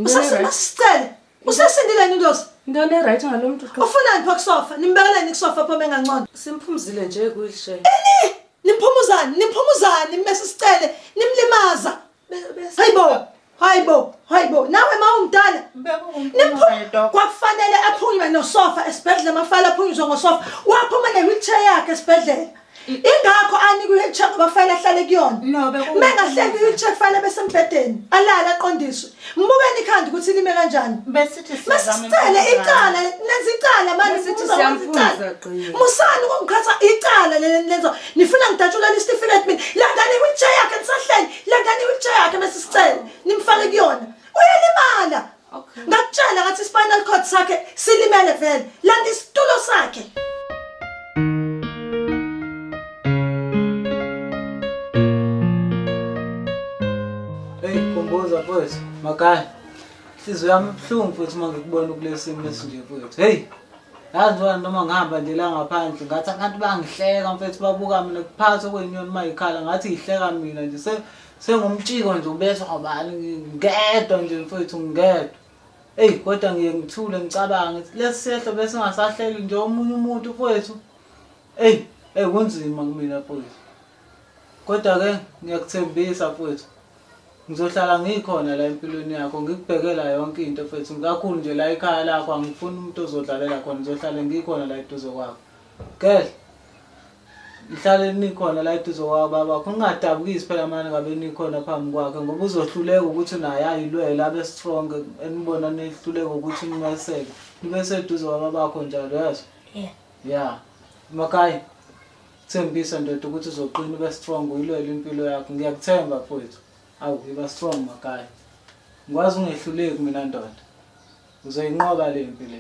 Usasicele. Usasindile uNdosi. Into right ngalomuntu. Ufunani pha kusofa? Nimbekeleni kusofa pha bengangcono. Simphumzile nje kuyishe. Nimphumuzani mase sicele nimlimaza. Hayibo. Nawe mawumdala. Kwakufanele aphunywe nosofa esibhedlela mafala aphunyuzwe ngosofa. Waphuma ne-wheelchair yakhe esibhedlela. Ingakho anikwe i-wheelchair ngoba fanele ahlale kuyona. Mengahleli i-wheelchair fanele besembhedeni. Alala aqondiswe. Mbukeni ikhanda ukuthi lime kanjani. Besithi sicele icala, nenza icala manje sithi siyamphumuza qhiye. Musani ukungikhatha icala lenzo. Nifuna ngidatshula isitifiketi mina. Landani i-wheelchair yakhe nisahleli. Landani i-wheelchair yakhe bese sicele. Nimfake kuyona. Uyalimala. Ngakutshela ngathi spinal cord sakhe silimele vele. Landa isitulo sakhe. Kumbuza mfowethu, makaya. Inhliziyo yami ibuhlungu futhi uma ngikubona kulesimo esinje mfowethu. Hey. Yazi wena noma ngihamba nje la ngaphandle ngathi abantu bangihleka mfowethu babuka mina kuphatha kwenyoni mayikhala ngathi ihleka mina nje sengumtshiko nje ubethwa ngabani ngedwa nje mfowethu ngedwa. Hey kodwa ngiye ngithule ngicabanga lesi sehlo bese ngasahleli nje omunye umuntu mfowethu. Hey kunzima kumina mfowethu. Kodwa ke ngiyakuthembisa mfowethu. Ngizohlala ngikhona la empilweni yakho ngikubhekela yonke into mfethu ngakhulu nje la ekhaya lakho angifuni umuntu ozodlalela khona ngizohlala ngikhona la eduze kwakho. Gel. Ngihlale nikhona la eduze kwakho baba kungadabukisi phela manje ngabe nikhona phambi kwakhe ngoba uzohluleka ukuthi naye ayilwele abe strong enibona nihluleka ukuthi nimeseke. Nibe seduze kwabakho njalo yazi? Yeah. Makai. Thembisa ndoda ukuthi uzoqina ube strong uyilwele impilo yakho ngiyakuthemba mfethu. Awu iba strong makaya. Ngikwazi ungehluleki mina ndoda. Uzoyinqoba le mpilo.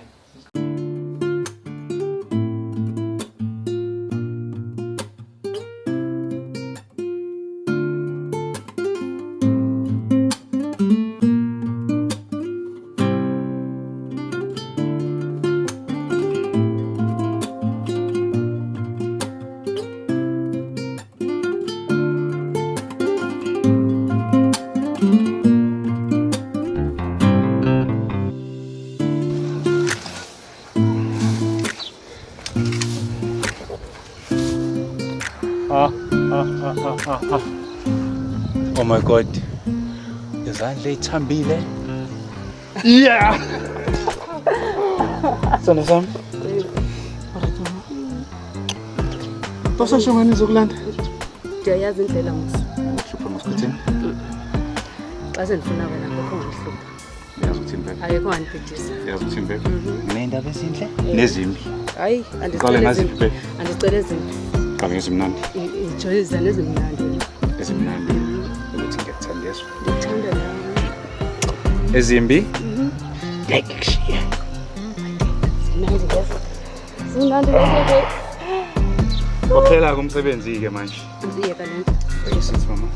Oh my God. Izandla ithambile. Yeah. Sana sami. Tosasho ngani zokulanda? Ndiyayazi indlela musa. Hlupha masikuthini. Xa sendifuna wena ngokho ngihlupha. Yazi ukuthini bebe? Ayikho andiphithisa. Yazi ukuthini bebe? Nendaba ezinhle nezimbi. Hayi, Qale naziphi babe? andicela ezimbi. Qale ngezimnandi. Ijolizana ezimnandi. Ezimnandi. Ukuthi ngiyakuthanda yeso. Ngithanda nawe. Ezimbi? Like kushiya. Mnandi ngeza. Simnandi ngeke. Waphela kumsebenzi ke manje. Uziyeka lento. Ayisithi mama.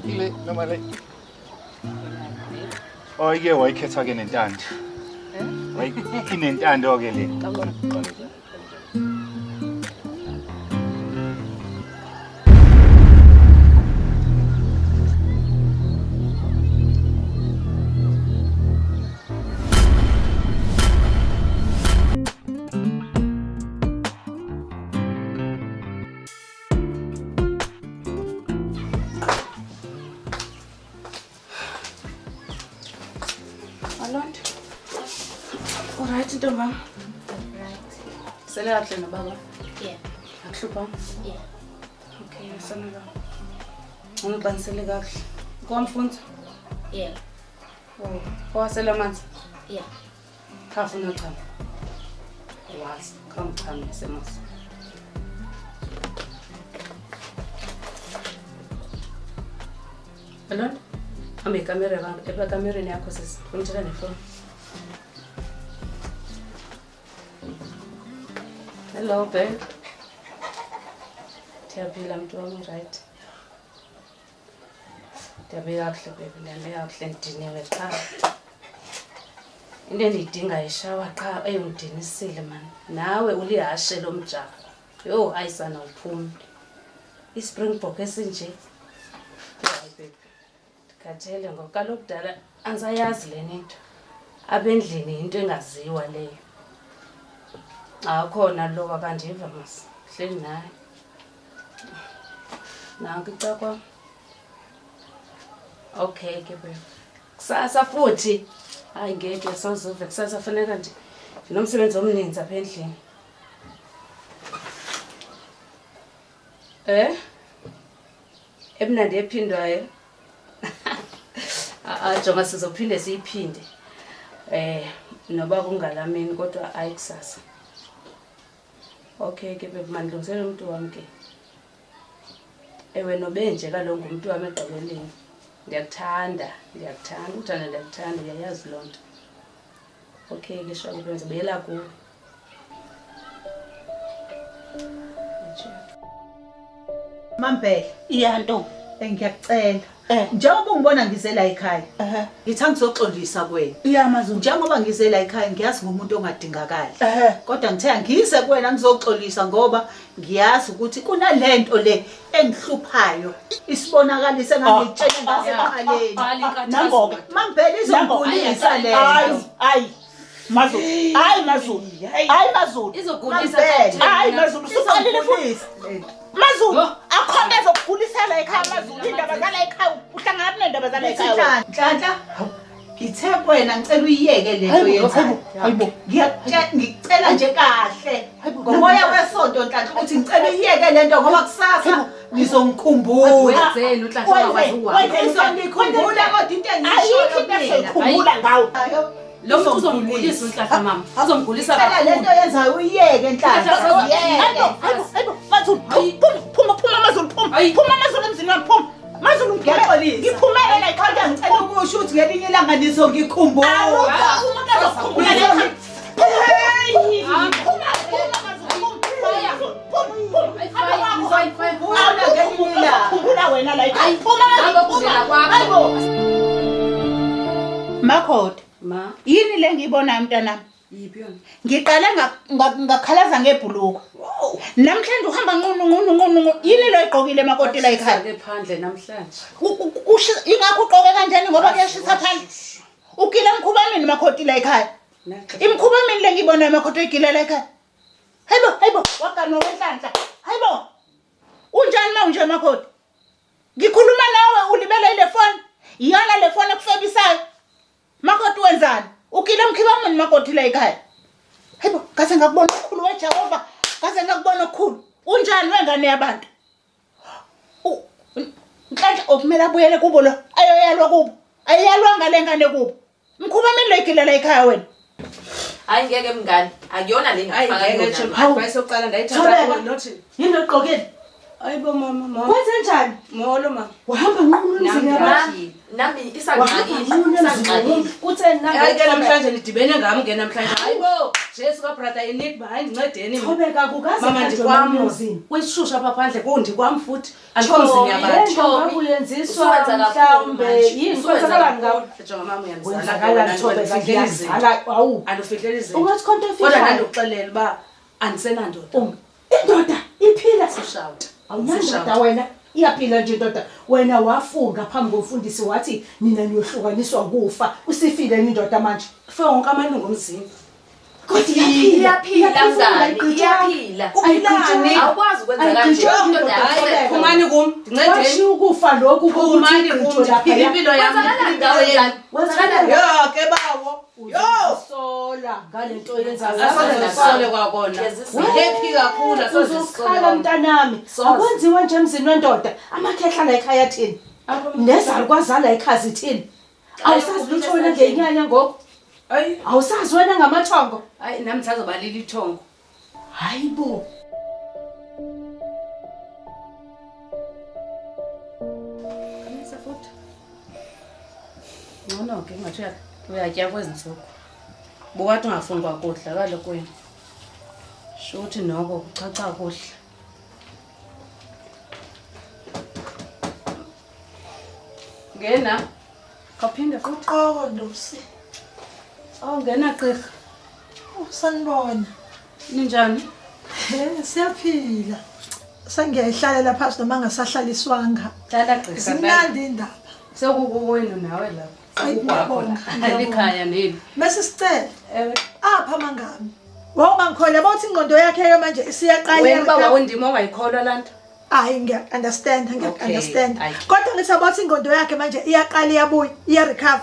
Ile nomale. Oyike wayikhetha ke nentando. Inentando ke le. Alright, ntomba. Sele kahle nobaba? Yeah. Akuhlupha? Yeah. Okay, sanaka. Ungiqinisele kahle. Kwamfundza? Yeah. Oh, kwasela amanzi? Yeah. Khafu nochama. Wazi, kamchama semas. Alon? Ame kamera bang, eba kamera ni yakho sisi. Unitshela nefoni. Hello, babe. Ndiyaphila mntu wami, right? Ndiyaphila kakuhle babe, ndiyaphila kakuhle ndidiniwe qha. Into endiyidinga yishawa qha eyongidinisile mani. Nawe ulihashe lomjaho. Yho, ayisana uphumi. I-Springbok esinje. Hayi babe. Ndikhathele ngoba kaloku kudala angisayazi le nto. Abendlini into engaziwa leyo. Akhona lo akandiva mas. Hleli naye. Nanku icakwa. Okay ke babe. Kusasa futhi hayi ngeke sawuzuve kusasa fanele nje ndinomsebenzi omninzi apha endlini. Ebunandi ephindwayo. Jonga sizophinde siyiphinde. Noba kungalamini kodwa ayikusasa. Okay ke babe mandilungisele umuntu wami ke. Ewe nobenje kaloku ngumuntu wami egqibeleni. Ndiyakuthanda, uthanda ndiyakuthanda, uyayazi loo nto. Okay ke shwa benze beyela kuwe. Mambhele, Iyanto. ngiyakucela. Njengoba ungibona ngize la ekhaya, ngithanda ukuzoxolisa kuwena. Iyamazulu. Njengoba ngize la ekhaya ngiyazi ngumuntu ongadingakali. Kodwa ngithe ngise kuwena ngizoxolisa ngoba ngiyazi ukuthi kunalento le engihluphayo. Isibonakalise ngangitshela ngaseqaleni. Nangoba Mambhele izongulisa le. Hayi. Mazulu. Hayi Mazulu. Hayi Mazulu. Izogulisa Hayi Mazulu usuqalile futhi. Mazulu, akhona ezokugulisa la ekhaya Mazulu. Indaba zala ekhaya uhlangana kunendaba zala ekhaya. Nhlanhla. Ngithe kuwena ngicela uyiyeke lento yenzayo. Hayibo. Ngicela nje kahle. Ngomoya wesonto Nhlanhla ukuthi ngicela uyiyeke lento ngoba kusasa ngizongikhumbula. Wenzeni uNhlanhla wakwazi ukwazi. Ngizongikhumbula kodwa into Ayikho into eseyikhumbula ngawo. Lo muntu uzomgulisa uNhlanhla mama. Uzomgulisa Ngicela kakhulu. lento yenzayo uyiyeke Nhlanhla. Hayibo Mazulu. Phuma Mazulu phuma. Phuma Mazulu emzini wami phuma. Mazulu Ngiyaxolisa. ngiphumele la ekhaya Kodwa ngicela ukusho ukuthi ngelinye ilanga nizongikhumbula. umuntu azokhumbula la ekhaya. Khumbula wena la ekhaya. Makhoda. Ma, Yini le ngiyibonayo mntanami? yiphi yona? Ngiqale ngakhalaza ngebhuluko. Namhlanje uhamba nqunu. Yini lo egqokile makoti la ekhaya? Ke phandle namhlanje. Ingakho ugqoke kanjani ngoba kuyashisa phandle? Ugile mkhuba mini makoti la ekhaya? Imkhuba mini le ngiyibonayo makoti egile la ekhaya? Hayibo, wagana wenhlanhla. Hayibo. Unjani ma unje makoti? Ngikhuluma nawe ulibele ile phone. Iyona le phone ekufebisayo. Makoti wenzani? ukile mkhiba mani makoti la ekhaya hayibo kaze ngakubona okukhulu weJehova kaze ngakubona okukhulu unjani wengane yabantu Nhlanje okumele abuyele kubo lo ayoyalwa kubo ayiyalwa ngale ngane kubo mkhuba mina lo igile la ekhaya wena Hayi ngeke mngani akuyona le ngifaka yona advice yokuqala ndayithatha nothi yini oqokeni ayibo mama kwenze njani molo mama wahamba nqunu emzini yabantu nami isangxakile utheni ayike namhlanje nidibene ngami ke namhlanje hayibo Jesu ka brother inid behind ncedeni thobeka kukaze mama ndikwami kwishusha apha phandle kundi kwami futhi andikomzini yabantu kuyenziswa mhlawumbe yini kwenzakala ngawo jonga mama wenzakala thobeka ngiyazala awu andufihlela izinto ungathi khonto kodwa efisha nandokuxelela uba andisenandoda indoda iphila sishawuta awunandoda wena iyaphila nje indoda wena wafunga phambi komfundisi wathi nina niyohlukaniswa kufa usifile indoda manje fe wonke amalungu omzini kodwa iyaphila mngani iyaphila awukwazi ukwenza kanje hayi phumani kum ndincedeni washiya ukufa lokhu phumani kum ndiphila impilo yami wenzakala yo ke bawo sola ngalento yenzayo asole kwakona happy kakhulu uzokhala mntanami akwenziwa nje emzini wendoda amakhehla la ekhaya thini nezali kwazala ekhazi thini awusazi lutho wena ngenyanya ngoku hayi awusazi wena ngamathongo hayi nami sazobalila ithongo hayibo kamisa futhi ngcono ke ngathi uyatya kwezinsuku bukathi ungafuni kwakudla kaloku wena shuthi noko kuchacha kuhle ngena kaphinde futhi Qoko Ndosi. ngena gqirha Sanibona. ninjani Siyaphila. Sengiyayihlalela phansi noma ngasahlaliswanga. hlala gqirha Simnandi indaba. sekukuwenu nawe lapha alikhaya nini Bese sicela ewe apha mangami. Wawungangikhola bathi ingqondo yakhe ke manje isiyaqala. wena uba wawundima ongayikholwa lanto Hayi ngiya-understand Okay, ngiya-understand ayi. kodwa ngithi abathi ingqondo yakhe manje iyaqala iyabuya iya-recover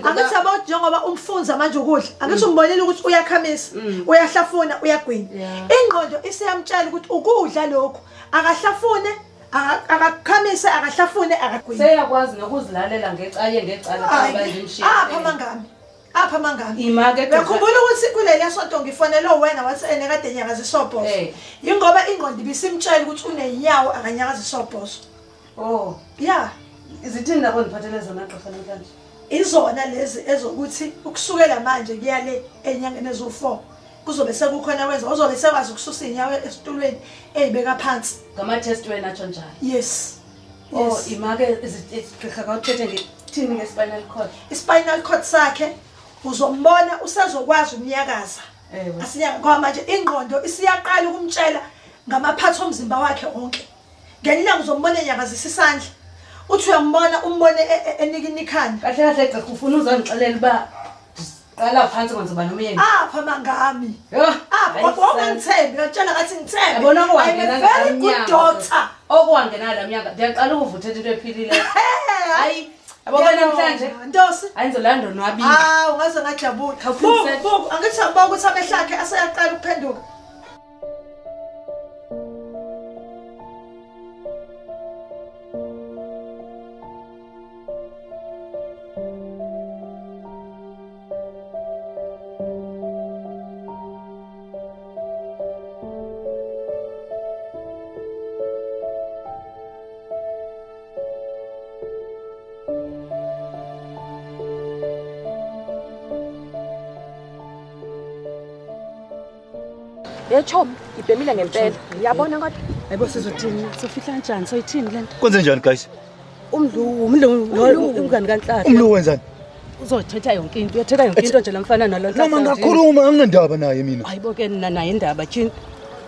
angithi abathi njengoba umfunza manje ukudla angithi umbonile ukuthi uyakhamisa uyahlafuna uyagwinya ingqondo isiyamtshela ukuthi ukudla lokhu akahlafune akakhamise akahlafune akagwinya seyakwazi nokuzilalela ngecala xa bayimshiya apha mangami imake bekhumbula ukuthi kuleli sonto ngifonele wena wathi ene kade nyaka zisobhoso yingoba ingqondo ibisimtshela ukuthi unenyawo akanyaka zisobhoso oh ya izithini nabo ndiphathele zona gqirha namhlanje izona lezi ezokuthi ukusukela manje kuyale enyangeni ezo4 kuzobe sekukhona wenza uzobe sekwazi ukususa inyawo esitulweni eyibeka phansi ngama-test wena atsho njalo yes oh imake gqirha kawuthethe ngethini nge-spinal cord i-spinal cord sakhe uzombona usezokwazi umnyakaza asinyaka ngoba manje ingqondo isiyaqala ukumtshela ngamaphatho omzimba wakhe onke ngelilanga uzombona enyakazisa isandla uthi uyambona umbone enikinikhanda kahle kahle gqirha ufuna uzongixelela uba qala phansi kwenzoba noma yena apha mangami yo apha wangithembi ngitshela ngathi ngithembi yabona okuwangena very good doctor okuwangena la mnyaka ndiyaqala ukuvuthetha into ephilileyo hayi yabona namhlanje Ndosi ayinzolanda onwabile ungaze ngajabula angithi akuba ukuthi amehla akhe aseyaqala ukuphenduka Yetsho ibhemile ngempela uyabona kodwa hayibo sizothini sofihla kanjani soyithini le nto Kwenze njani guys? umngani kanhlahla Umlu wenzani? uzothetha yonke into uyathetha yonke into nje lamfana nalo Noma ngakhuluma anginandaba naye mina. hayibo ke naye indaba tyhini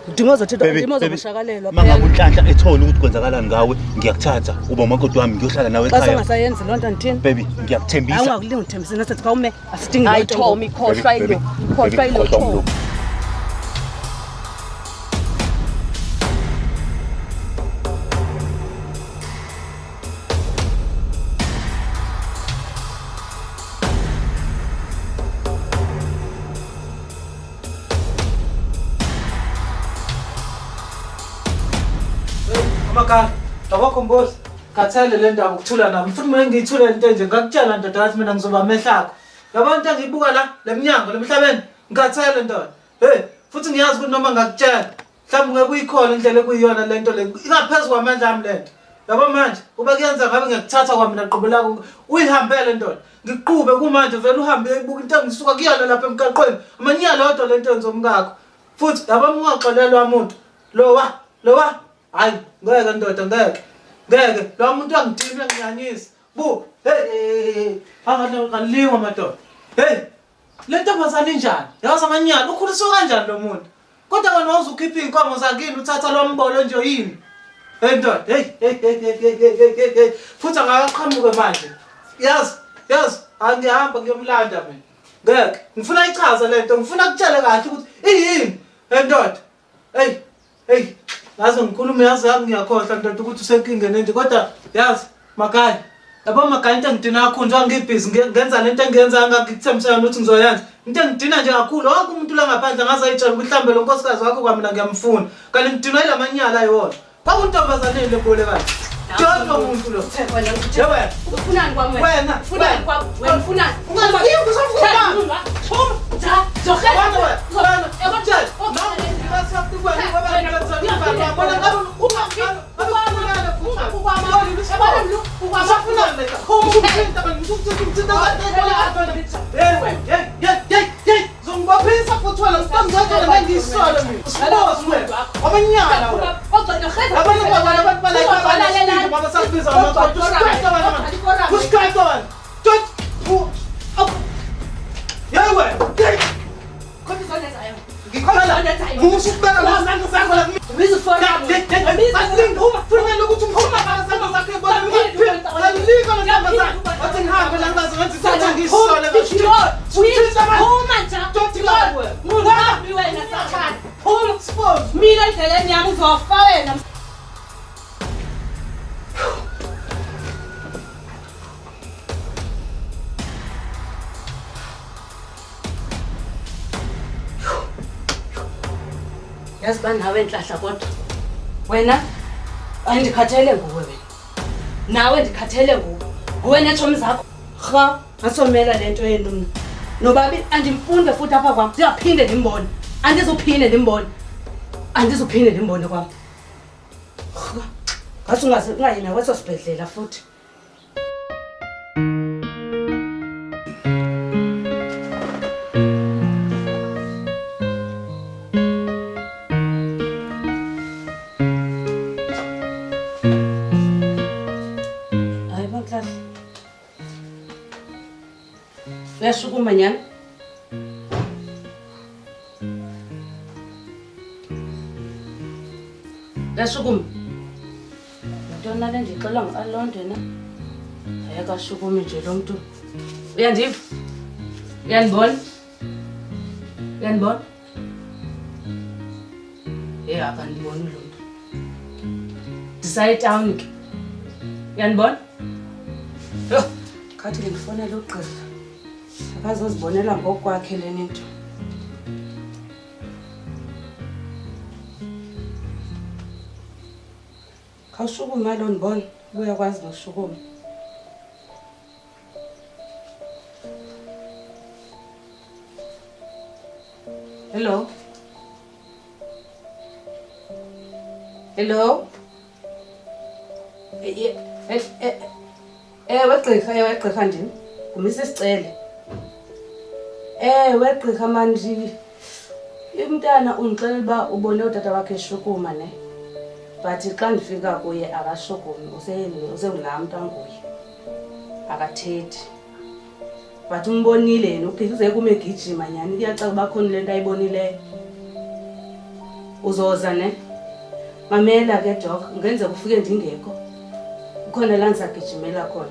udinga uzothetha udinga uzobushakalelwa Manga unhlanhla ethola ukuthi kwenzakalani ngawe ngiyakuthatha uba umakoti wami ngiyohlala nawe xa ekhaya. songasayenzi loo nto ndithini Baby ngiyakuthembisa. awungakulinga uthembiseni asithi khawume asidingi hayi Thomi khohlwa ilo khohlwa ilo Thomi Makala, awakho mbosi. Kathele le ndaba ukuthula nami. Futhi mina ngiyithule into nje ngakutshela ndoda yathi mina ngizoba mehlakho. Yabona into engiyibuka la leminyango lemhlabeni. Ngikathele ndoda. Hey, futhi ngiyazi ukuthi noma ngakutshela mhlawumbe ngeke uyikhola indlela ekuyiyona lento le. Ingaphezulu kwamandla ami lento. Yabo manje ube kuyenza ngabe ngiyakuthatha kwami naqhubela uyihambele ndoda. Ngiqhube kumanje vele uhambe uyibuka into engisuka kuyona lapha emgaqweni. Amanyala odwa lento enzo umkakho. Futhi yabo ungaxolelwa umuntu. Lowa. Hayi, ngeke ndoda ngeke. Ngeke, lo muntu angidina nginyanyisa. Bu, hey. Angaliwa madoda. Hey. Lento bazana injani? Yazi amanyala ukhuliswa kanjani lo muntu? Kodwa wena wazukhipha inkomo zakini uthatha lo mbolo nje yini? Hey ndoda, hey. Futhi angaqhamuke manje. Yazi, angihamba ngiyomlanda mina. Ngeke, ngifuna ichaza lento, ngifuna ukutshela kahle ukuthi iyini. Hey ndoda. Hey. Yazi ngikhuluma yazi ngiyakhohlwa ndoda ukuthi usenkingeni nje kodwa yazi Makaya. Yabo Makaya into engidina kakhulu nje ngibhizi ngenza lento engiyenza ngikuthembisa ukuthi ngizoyenza. Into engidina nje kakhulu wonke umuntu la ngaphandle ngazayitshela ukuthi mhlambe lo nkosikazi wakho kwamina ngiyamfuna. Kanti ngidinwa ilamanyala ayona. Kwakuntombazane lebole kanje. Kodwa umuntu lo. Yebo. Ufunani kwami wena? Wena. Ufunani kwami? Wena ufunani? Ungafiki usafuna. Ja, zokhela. Mira endleleni yami uzofa wena. Yazi banawe enhlahla kodwa wena andikhathele nguwe wena. Nawe ndikhathele nguwe. Nguwe nethomi zakho. Cha, ngasomela lento yenu. Nobabi andimfunde futhi apha kwami. Siyaphinde ndimbone. Andizophinde ndimbone kwami. Ngathi ungayina kweso sibhedlela futhi. Hayi baklala. Uyashukuma nyana? Uyashukuma? Ntona le ndixela ngu-Alonde na? Ayakashukumi nje lo muntu. Uyandiva? Uyanibona? Akandiboni lo muntu. Ndisaye town ke. Uyanibona? Khathi ngifonela ugqirha. Akazozibonela ngokwakhe leni into. Khawushukume lo ndibona, uyakwazi nokushukuma. Hello? Wegqirha ndini. Ngumisa isicele. Wegqirha manje. Umntana ungixelela uba ubone utata wakhe eshukuma ne. But xa ndifika kuye akashukumi, usengulaa mntu anguye. Akathethi. But umbonile yena uphike kume egijima nyani kuyacaca uba khona le nto ayibonileyo. Uzoza ne? Mamela ke Doc, ngenzeka ufike ndingekho. Ukhona la ndizagijimela khona.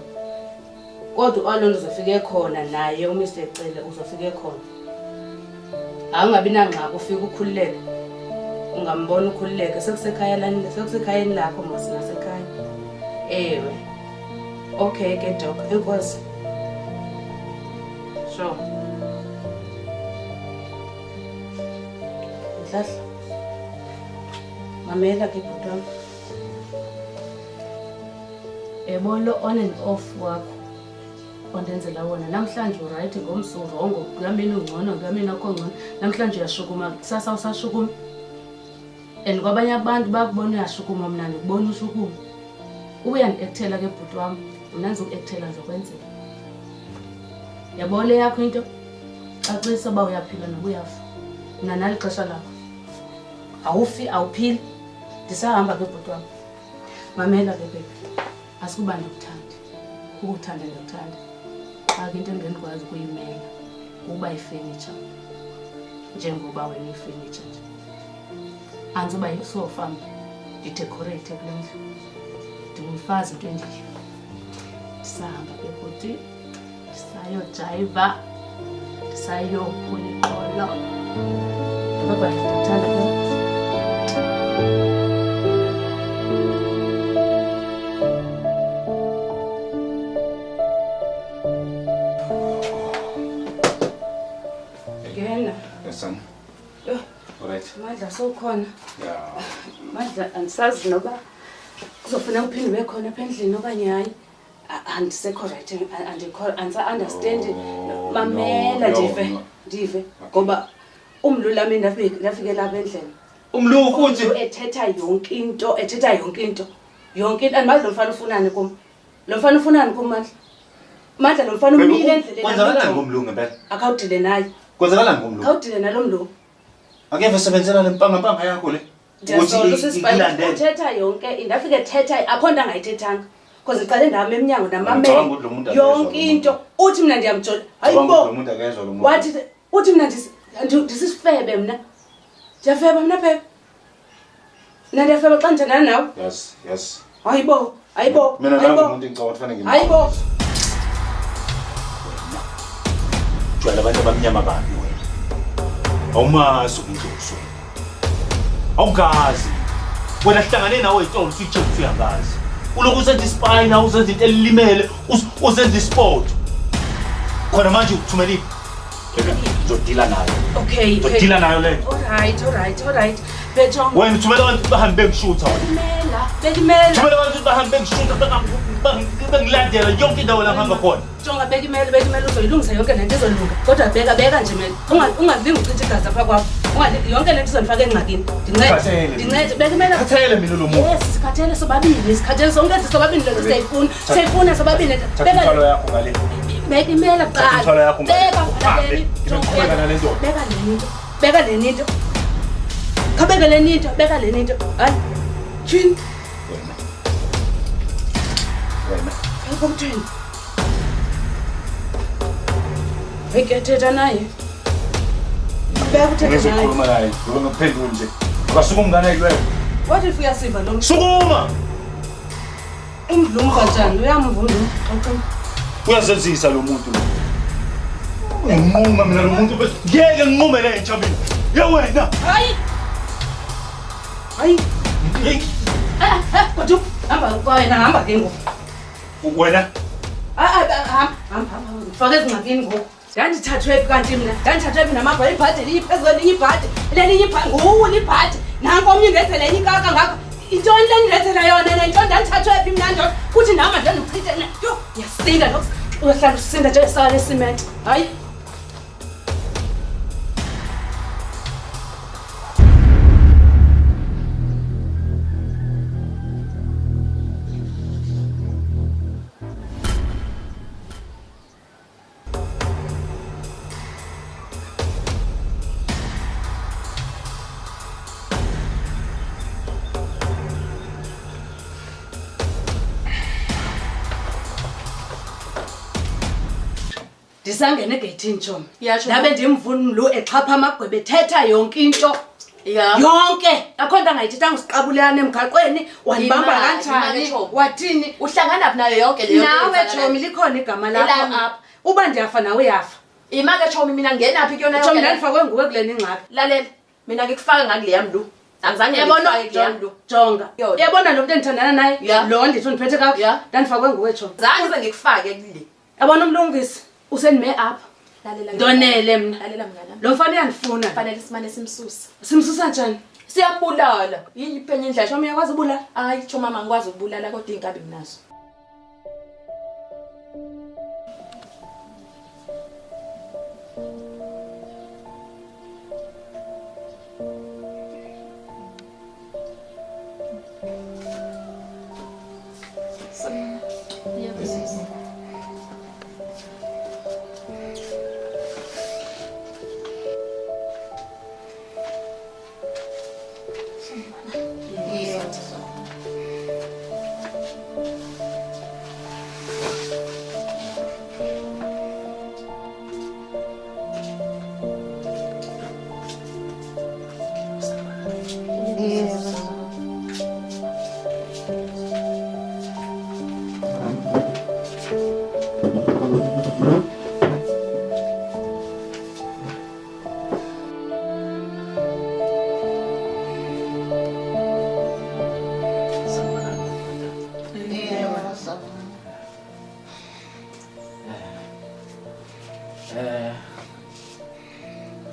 Kodwa uAlonde uzofike khona naye uMr Cele uzofike khona. Angabi nangxaki ufike ukhululeke. Ungambona ukhululeke sekusekhayeni lakho mos nasekhaya. Ewe. Okay ke Doc, enkosi. Sure. Mdladla. Mamela ke bhuti wami. Yebo lo on and off wakho ondenzela wona namhlanje uright ngomso wrong kuyamina ungcono kuyamina akho ngcono namhlanje uyashukuma kusasa usashukuma and kwabanye abantu bakubona uyashukuma mina ngikubona ushukuma uyani-actela ke bhuti wami unanzi uku-actela zokwenzela yabo le yakho into acisa uba uyaphila noba uyafa mina nali xesha lakho awufi awuphili ndisahamba ke bhuti wami mamela ke bebe asikuba ndikuthande ukuthanda ndikuthanda xa ke into endingekwazi ukuyimela kuba yifurniture njengoba wena ifurniture nje anzoba yisofa idecorate kule ndlu ndingumfazi into endiyo ndisahamba ke bhuti ndisayojayiva ndisayophula iqolo baba ndikuthanda ke Son. Alright. Madla sowukhona. Yeah. Madla andisazi noba kuzofuna uphinde ube khona apha endlini okanye hayi andisekho right andisa-understand mamela ndive ngoba umlu lami ndafike lapha endlini Umlu futhi ethetha yonke into yonke into andimazi lo mfana ufunani kum lo mfana ufunani kum Madla lo mfana umile endleleni kwenzakalani ngomlu ngempela akawudile naye kwenzakalani ngomlu akawudile nalo mlu akeve sebenzela lempanga yakho le uthetha yonke indafike ethetha akho nto angayithethanga because iqale ndahamba emnyango namamele yonke into uthi mna ndiyamjola hayibo wathi uthi mna ndisisifebe mna ndiyafeba mna phebe mna ndiyafeba xa ndithandana nawe yes hayibo mina nangu umuntu engicabanga kufanele hayibo jwala abantu abamnyama babi wena awumazi umdloso awungazi wena hlangane nawe itolo usuyitshela uyangazi uloku usenza ispine usenza into elilimele usenza isport khona manje ukuthumela iphi ngizodila nayo okay ngizodila nayo le alright betho wena uthumela abantu bahambe bengishutha wena bekimela thumela abantu bahambe bengishutha bengilandela yonke indawo la ngihamba khona jonga bekimela uzoyilungisa yonke lento izolunga kodwa beka nje mele ungalingi uchitha igazi apha kwakho yonke lento izonifaka engxakini ndincede bekimela khathele mina lo muntu yes sikhathele sonke sobabili lento siyayifuna sobabili imithwalo yakho ngale bekimela imithwalo yakho beka leni into khabeka leni into hayi thini wena Ayibomthweni. Ngikethetha naye. Ngibeka uthetha naye. Ngizokhuluma naye. Ngizophendula nje. Akasuka umngane kuwe. Wathi uyasiva lo muntu. Sukuma. Umdlungu kanjani? Uyamvunda xoxa. Uyazenzisa lo muntu lo. Unginquma mina lo muntu ngeke nginqume le ntsha mina. Ye wena. Hayi. Kodwa hamba ke ngoku. Wena hamba faka ezingxakini ngoku ndandithathwe phi kanti mna ndandithathwe phi namabha ibhadi liyiphezulu elinye ibhadi lelinye ibhadi nguwu libhadi nanko omnye indethela enye ikaka ngako intoni le ndilethela yona nento ndandithathwe phi mna ndoda kuthi nama ndandichithe yo yasinda uyohlala usinda njengesawa lesimenti hayi ndisangena egeyithini tshomi ndabe ndimvuna umlu exhapha amagwebe ethetha yonke into yonke akho nto angayithethanga usiqabulelana emgaqweni wandibamba kanjani wathini uhlangana phi nayo yonke leyo nawe tshomi likhona igama lakho apha uba ndiyafa nawe uyafa imake tshomi mina ngenaphi kuyona tshomi ndandifakwe nguwe kule ningxaki lalela mina ngikufaka ngakuleya mntu angizange ngifake kuleya mntu jonga uyabona lo mntu endithandana naye lo ndithi undiphethe kakuhle ndandifakwe nguwe tshomi zange ngikufake kule yabona umlungisi usendime apha ndonele mna lalela mnganami lo mfana uyandifuna fanele simane simsusa simsusa njani Siyambulala. Yini phenye indlela? Shoma uyakwazi ubulala? Hayi, tsho mama ngikwazi ukubulala kodwa inkabi nginazo.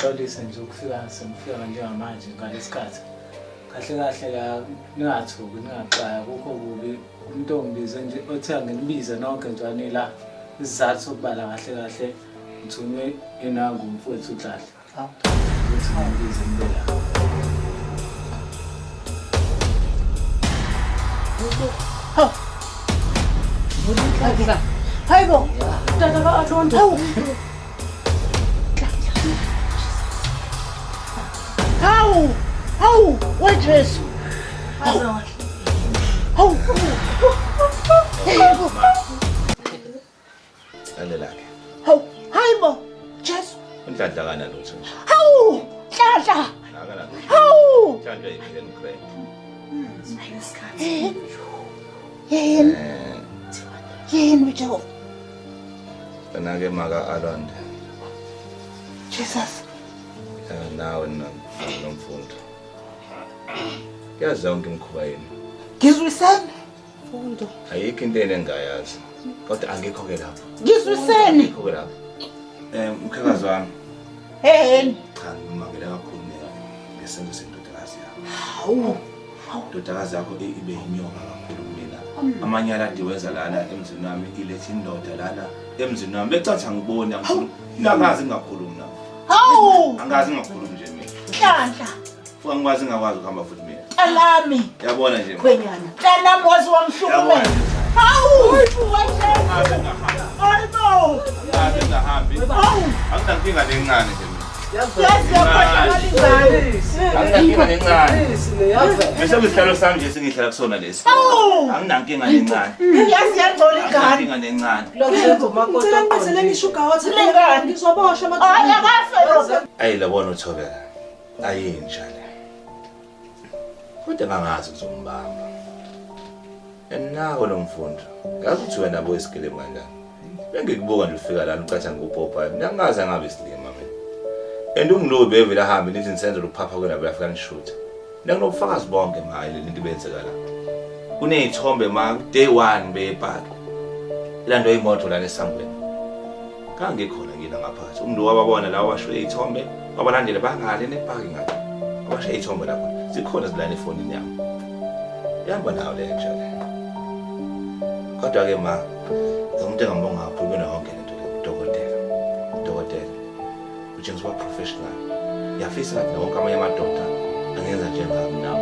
Xolisa nje ukufika semfika njengamanje ngalesikhathi. Kahle kahle la ningathuki ningaxaya kukho kubi umuntu ongibize nje othi anginibize nonke njani la isizathu sokubala kahle kahle ngithunywe enangu umfowethu uhlahle. Uthi ngibize ngibela. Hayibo. Tata ka-Alonto. Hawu, wejesu. Hawu. Lalelake. Hawu, hayibo, Jesu. Unhlanhla kana lutho nje. Hawu, Nhlanhla. Akala lutho. Hawu. Nhlanhla iphela ugrade. Yini wethu? Kanake maka Alonde. Jesus. Nawe nomfundo. Yazi yonke imkhuba yini. Ngizwiseni. Fundo. Ayikho into engayazi. Kodwa angikho ke lapho. Ngizwiseni. Angikho ke lapho. Mkhekazi wami. Cha ngimangele kakhulu ngesenzo sendodakazi yakho. Hawu. Indodakazi yakho ibe inyoka kakhulu kumina. Amanye aladi wenza lana emzini wami ilethe indoda lana emzini wami. Becathi ngibona ngifuna nakazi ngakhuluma nawe. Hawu. Angazi ngakhuluma nje mina. Nhlanhla. Futhi ngikwazi ngakwazi ukuhamba futhi mina. Alami. Yabona nje. Khwenyana. Ntalami wazi wamhlukumela. Hawu. Hayibo. Ahambi. Hawu. Anginankinga lencane nje mina. Anginankinga lencane. Bese kusihlalo sami nje singihlala kusona lesi. Anginankinga lencane. Yazi yangcola ingane. Anginankinga lencane. Lokho umakoti ngicela ishuga wathi ngizoboshwa Hayi akafe. Ayi labona uThobeka. Ayinja le. Kodwa ngangazi kuzombamba. Enako lo mfundo. Ngathi uthi wena bo isikele kanjani. Bengikubuka nje ufika la ucatsha ngopopa. Ngiyangaza ngabe isilima mina. Unginobe evela hambe nithi nisenze lokuphapha kwena bayafika nishutha. Nginobufakazi bonke maye le into benzeka la. Kunezithombe ma day 1 bepark. Ilando imoto la nesangweni. Kangikhona ngina ngaphakathi. Umuntu wababona la washwe izithombe, wabalandela bangale neparking ngapha. Washwe izithombe lapho. Zikhona zilana efonini yami. Yamba nawo le njalo. Kodwa ke ma, umuntu engambonga kakhulu wena wonke lento le dokotela. Ujenga professional. Yafisa ngathi wonke amanye amadoda angenza njengami nawo.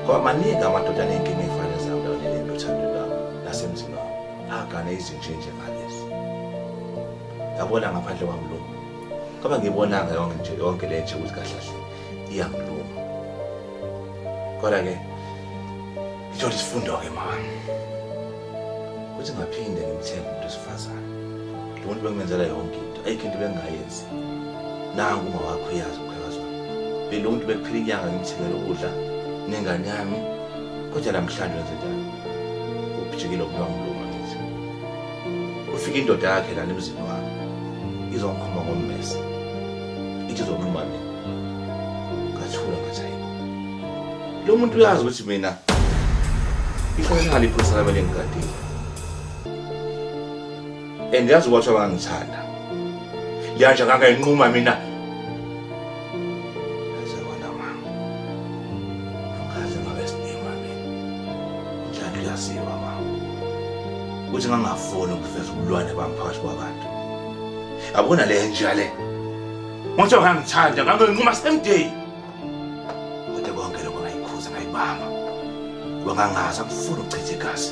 Ngoba maningi amadoda anenkinga efana zawo la lento thando lwawo nasemzini wawo. Agane izintshintshe ngalezi. Yabona ngaphandle kwami lo. Ngoba ngibonanga yonke le nje ukuthi kahle kahle iyangiluma. Kodwa ke ngithola isifundo ke mama. Kuthi ngaphinde ngimthembe umuntu osifazane. Lo muntu bengenzela yonke into, ayikho into bengayenzi. Nangu uma wakho uyazi umkhakazi wami. Lo muntu bekuphila inyanga ngimthengela ukudla nengane yami. Kodwa namhlanje wenze njani? Ubujikile okungiluma ngithi. Ufika indoda yakhe la emzini wami. Izongikhoma ngommese. Ithi uzonquma mina. Ngathula ngathi lo muntu uyazi ukuthi mina ifuna ngaliphosa labele ngigadile. Endiyazi ukuthi abangithanda. Yanje ngangayinquma mina. Azabona mama. kuyaziwa mama ukuthi ngangafuni ukufeza ubulwane bami phakathi kwabantu yabona le nje le ngothi ngangithanda nganginquma same day kodwa konke lokho ngayikhuza ngayibamba wangangazi akufuna ukuchitha igazi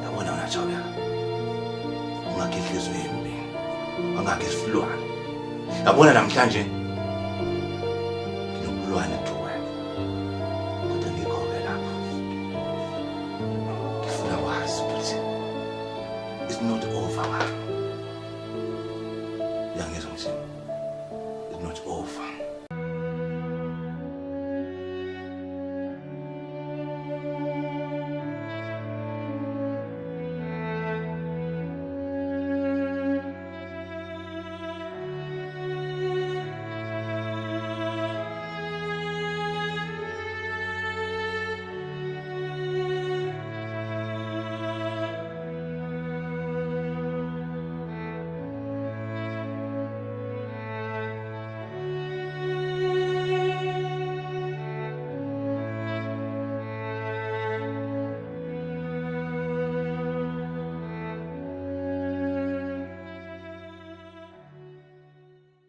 yabona wena Jobeka ungakhihlizo yembi wangakhe isifulwane yabona namhlanje nginobulwane